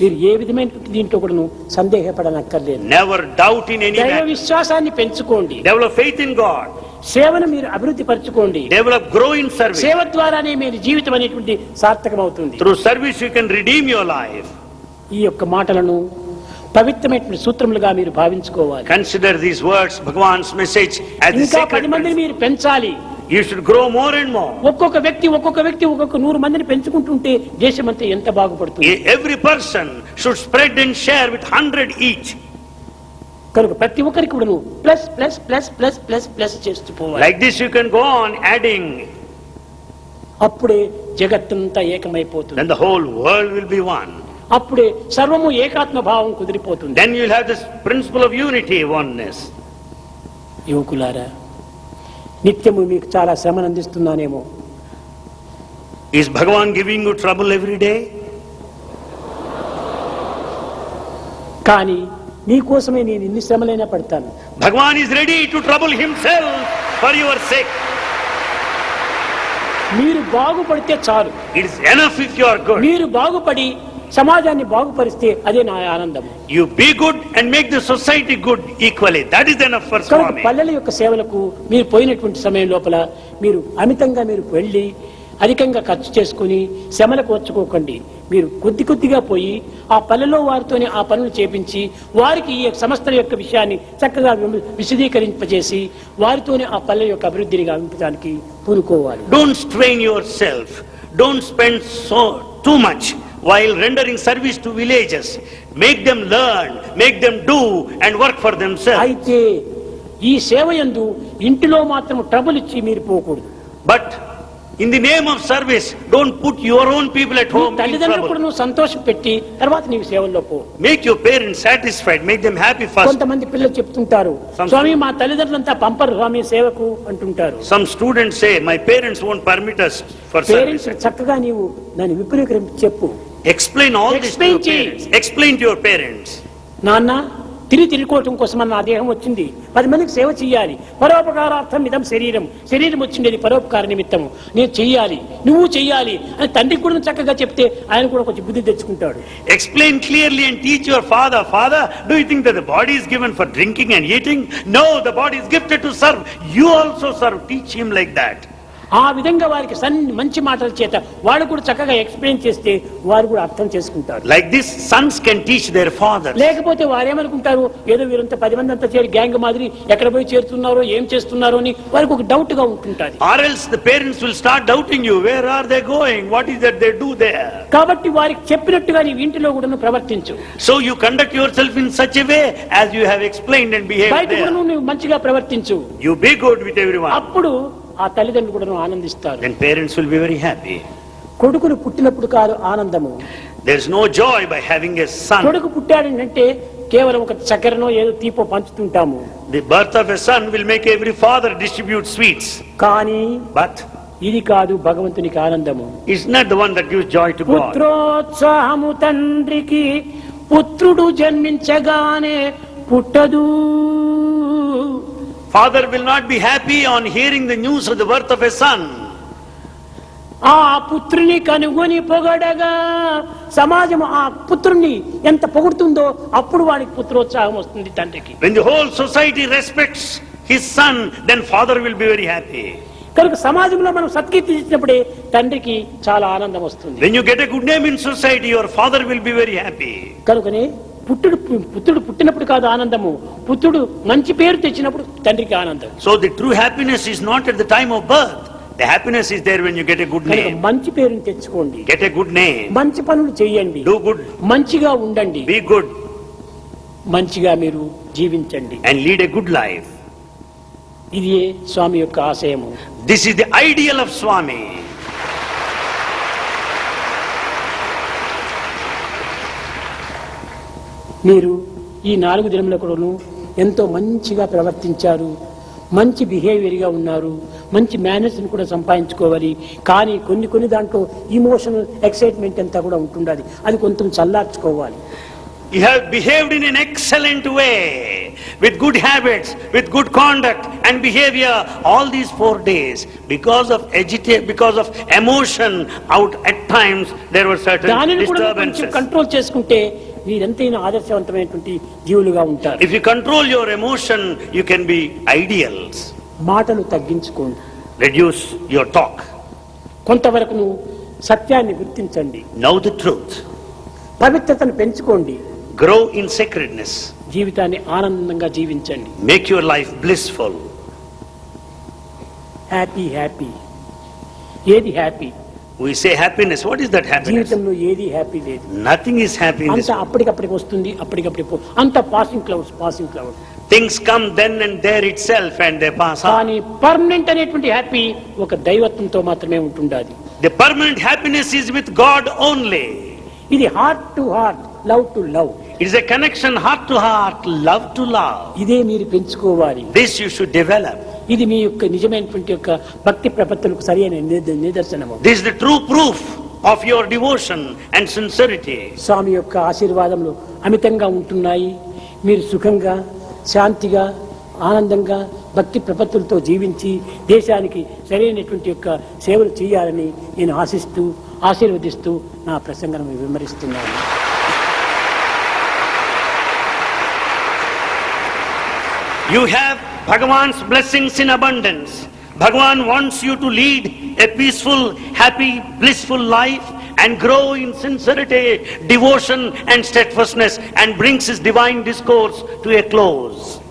మీరు ఏ విధమైన దీంట్లో కూడా సందేహపడనక్కర్లేదు. Never doubt in any దైవ matter. విశ్వాసాన్ని పెంచుకోండి. Develop faith in God. సేవను మీరు అభివృద్ధి పరచుకోండి. Develop, grow in service. సేవ ద్వారానే మీరు జీవితం అనేటువంటి సార్థకమవుతుంది. Through service you can redeem your life. ఈ యొక్క మాటలను పవిత్రమైన సూత్రములుగా మీరు భావించుకోవాలి. Consider these words, Bhagavan's message, as the ఇంకా sacred 10 మందిని principle. మీరు పెంచాలి. You should grow more and more. ఒక్కొక్క వ్యక్తి ఒక్కొక్క 100 మందిని పెంచుకుంటుంటే దేశమంతా ఎంత బాగుపడుతుంది. Every person should spread and share with 100 each. కనుక ప్రతి ఒక్కరికి కూడా plus plus plus plus plus plus చేస్తూ పోవాలి. Like this you can go on adding. అప్పుడే జగత్తంతా ఏకమైపోతుంది. Then the whole world will be one. అప్పుడే సర్వము ఏకాత్మ భావం కుదిరిపోతుంది. Then you will have this principle of unity, oneness. యువకులారా, నిత్యము మీకు చాలా శ్రమను అందిస్తున్నానేమో. Is Bhagavan giving you trouble every day? కానీ నీకోసమే నేను ఇన్ని శ్రమలైనా పడతాను. Bhagavan is ready to trouble himself for your sake. మీరు బాగుపడితే చాలు. It is enough if you are good. మీరు బాగుపడి సమాజాన్ని బాగుపరిస్తే అదే నా ఆనందం. You be good and make the society good equally. That is enough for Swami. పల్లెల యొక్క సేవలకు మీరు పోయినటువంటి సమయం లోపల మీరు అమితంగా మీరు వెళ్ళి అధికంగా ఖర్చు చేసుకుని శ్రమలకు వచ్చుకోకండి. మీరు కొద్ది కొద్దిగా పోయి ఆ పల్లెలో వారితోనే ఆ పనులు చేపించి వారికి ఈ సంస్థల యొక్క విషయాన్ని చక్కగా విశదీకరింపజేసి వారితోనే ఆ పల్లె యొక్క అభివృద్ధిని గావించడానికి పూనుకోవాలి. Don't strain yourself. Don't spend too much while rendering service to villages. Make them learn, make them do and work for themselves. అయితే ఈ సేవ యందు ఇంటిలో మాత్రం ట్రబుల్ ఇచ్చి మీరు పోకూడదు. But in the name of service, don't put your own people at home in తల్లిదండ్రులు కూడా trouble. నువ్వు సంతోషం పెట్టి తర్వాత నీవు సేవల్లో పో. Make your parents satisfied, make them happy first. కొంతమంది పిల్లలు చెప్తుంటారు, స్వామి మా తల్లిదండ్రులంతా పంపరు స్వామి సేవకు అంటుంటారు. Some students say, my parents won't permit us for parents service. చక్కగా నీవు దాన్ని విపులీకరించి చెప్పు. Explain all this to your parents. Explain to your parents. నాన్న తిరుగుకోవటం కోసం నా దేహం వచ్చింది, 10 మందికి సేవ చెయ్యాలి, పరోపకారార్థం ఇదం శరీరం, శరీరం వచ్చిండేది పరోపకార నిమిత్తము, నేను చెయ్యాలి, నువ్వు చెయ్యాలి అని తండ్రికి కూడా చక్కగా చెప్తే ఆయన కూడా కొంచెం బుద్ధి తెచ్చుకుంటాడు. Explain clearly and teach your father. Father, do you think that the body is given for drinking and eating? No, the body is gifted to serve. You also serve. Teach him like that. ఆ విధంగా వారికి మంచి మాటల చేత వాడు కూడా చక్కగా explain చేస్తే వారు కూడా అర్థం చేసుకుంటారు. Like this, sons can teach their fathers. లేకపోతే వారేమనుకుంటారు, ఏదో వీరంతా 10 మంది అంతా చేరి గ్యాంగ్ మాదిరి ఎక్కడ పోయి చేరుతున్నారో ఏం చేస్తున్నారో అని వారికి ఒక డౌట్ గా ఉంటుంటది. Or else the parents will start doubting you. Where are they going? What is that they do there? కాబట్టి వారికి చెప్పినట్టుగా నీ ఇంటిలో కూడా ప్రవర్తించు. So you conduct yourself in such a way as you have explained and behaved బయట కూడా there. నువ్వు మంచిగా ప్రవర్తించు. You be good with everyone. అప్పుడు ఆ తల్లిదండ్రులు కూడా ఆనందిస్తారు. Then parents will be very happy. కొడుకును పుట్టినప్పుడు కాదు ఆనందము. There is no joy by having a son. కొడుకు పుట్టాడంటే కేవలం ఒక చక్కెరనో ఏదో తీపో పంచుతుంటాము. The birth of a son will make every father distribute sweets. కానీ But ఇది కాదు భగవంతునికి ఆనందము. it's not the one that gives joy to God. పుత్రోత్సాహము తండ్రికి పుత్రుడు జన్మించగానే పుట్టదు. Father will not be happy on hearing the news of the birth of a son. ఆ పుత్రుని కనుగొని పొగడగా సమాజం ఆ పుత్రుని ఎంత పొగుడుతుందో అప్పుడు వాడికి పుత్రోత్సాహం వస్తుంది తండ్రికి. When the whole society respects his son, then father will be very happy. కనుక సమాజంలో మనం సత్కీర్తి ఇచ్చినప్పుడే తండ్రికి చాలా ఆనందం వస్తుంది. When you get a good name in society, your father will be very happy. కనుకనే పుత్రుడు పుట్టినప్పుడు కాదు ఆనందము, పుత్రుడు మంచి పేరు తెచ్చినప్పుడు తండ్రికి ఆనందం. So the true happiness is not at the time of birth. The happiness is there when you get a good name. మంచి పేరుని తెచ్చుకోండి, Get a good name. మంచి పనులు చేయండి, Do good. మంచిగా ఉండండి, Be good. మంచిగా మీరు జీవించండి. And lead a good life. ఇది స్వామి యొక్క ఆశయము. This is the ideal of Swami. మీరు ఈ 4 దినముల కూడాను ఎంతో మంచిగా ప్రవర్తించారు, మంచి బిహేవియర్గా ఉన్నారు, మంచి మేనర్స్ని కూడా సంపాదించుకోవాలి. కానీ కొన్ని దాంట్లో ఇమోషనల్ ఎక్సైట్మెంట్ అంతా కూడా ఉంటుండాలి, అది కొంచెం చల్లార్చుకోవాలి. You have behaved in an excellent way, with good habits, with good conduct and behavior all these 4 days. Because of emotion out at times, there were certain దానిని కూడా కొంచెం disturbances. కంట్రోల్ చేసుకుంటే మీరెంతైనా ఆదర్శవంతమైనటువంటి జీవులుగా ఉంటారు. If you control your emotion, you can be ideals. మాటలు తగ్గించుకోండి, Reduce your talk. కొంతవరకు నువ్వు సత్యాన్ని గుర్తించండి, Know the truth. పవిత్రతను పెంచుకోండి, Grow in sacredness. జీవితాన్ని ఆనందంగా జీవించండి. Make your life blissful. Happy ఏది happy? We say happiness. What is that happiness? జీవితంలో ఏది హ్యాపీ లేదు. Nothing is happy in this. అంత అప్పటికప్పటికి వస్తుంది, అప్పటికప్పుడు అంత passing clouds. Things come then and there itself and they pass on. కానీ permanent అనేటువంటి హ్యాపీ ఒక దైవత్వంతో మాత్రమే ఉంటుండాలి. The permanent happiness is with God only. ఇది heart to heart, love to love. It is a connection heart to heart, love to love. ఇదే మీరు పెంచుకోవాలి. This you should develop. ఇది మీ యొక్క నిజమైనటువంటి యొక్క భక్తి ప్రపత్తులకు సరైన నిదర్శనము. This is the true proof of your devotion and sincerity. స్వామి యొక్క ఆశీర్వాదములు అమితంగా ఉంటున్నాయి. మీరు సుఖంగా, శాంతిగా, ఆనందంగా, భక్తి ప్రపత్తులతో జీవించి దేశానికి సరైనటువంటి యొక్క సేవలు చేయాలని నేను ఆశిస్తూ, ఆశీర్వదిస్తూ నా ప్రసంగాన్ని విమరిస్తున్నాను. You have Bhagavan's blessings in abundance. Bhagavan wants you to lead a peaceful, happy, blissful life and grow in sincerity, devotion and steadfastness, and brings his divine discourse to a close.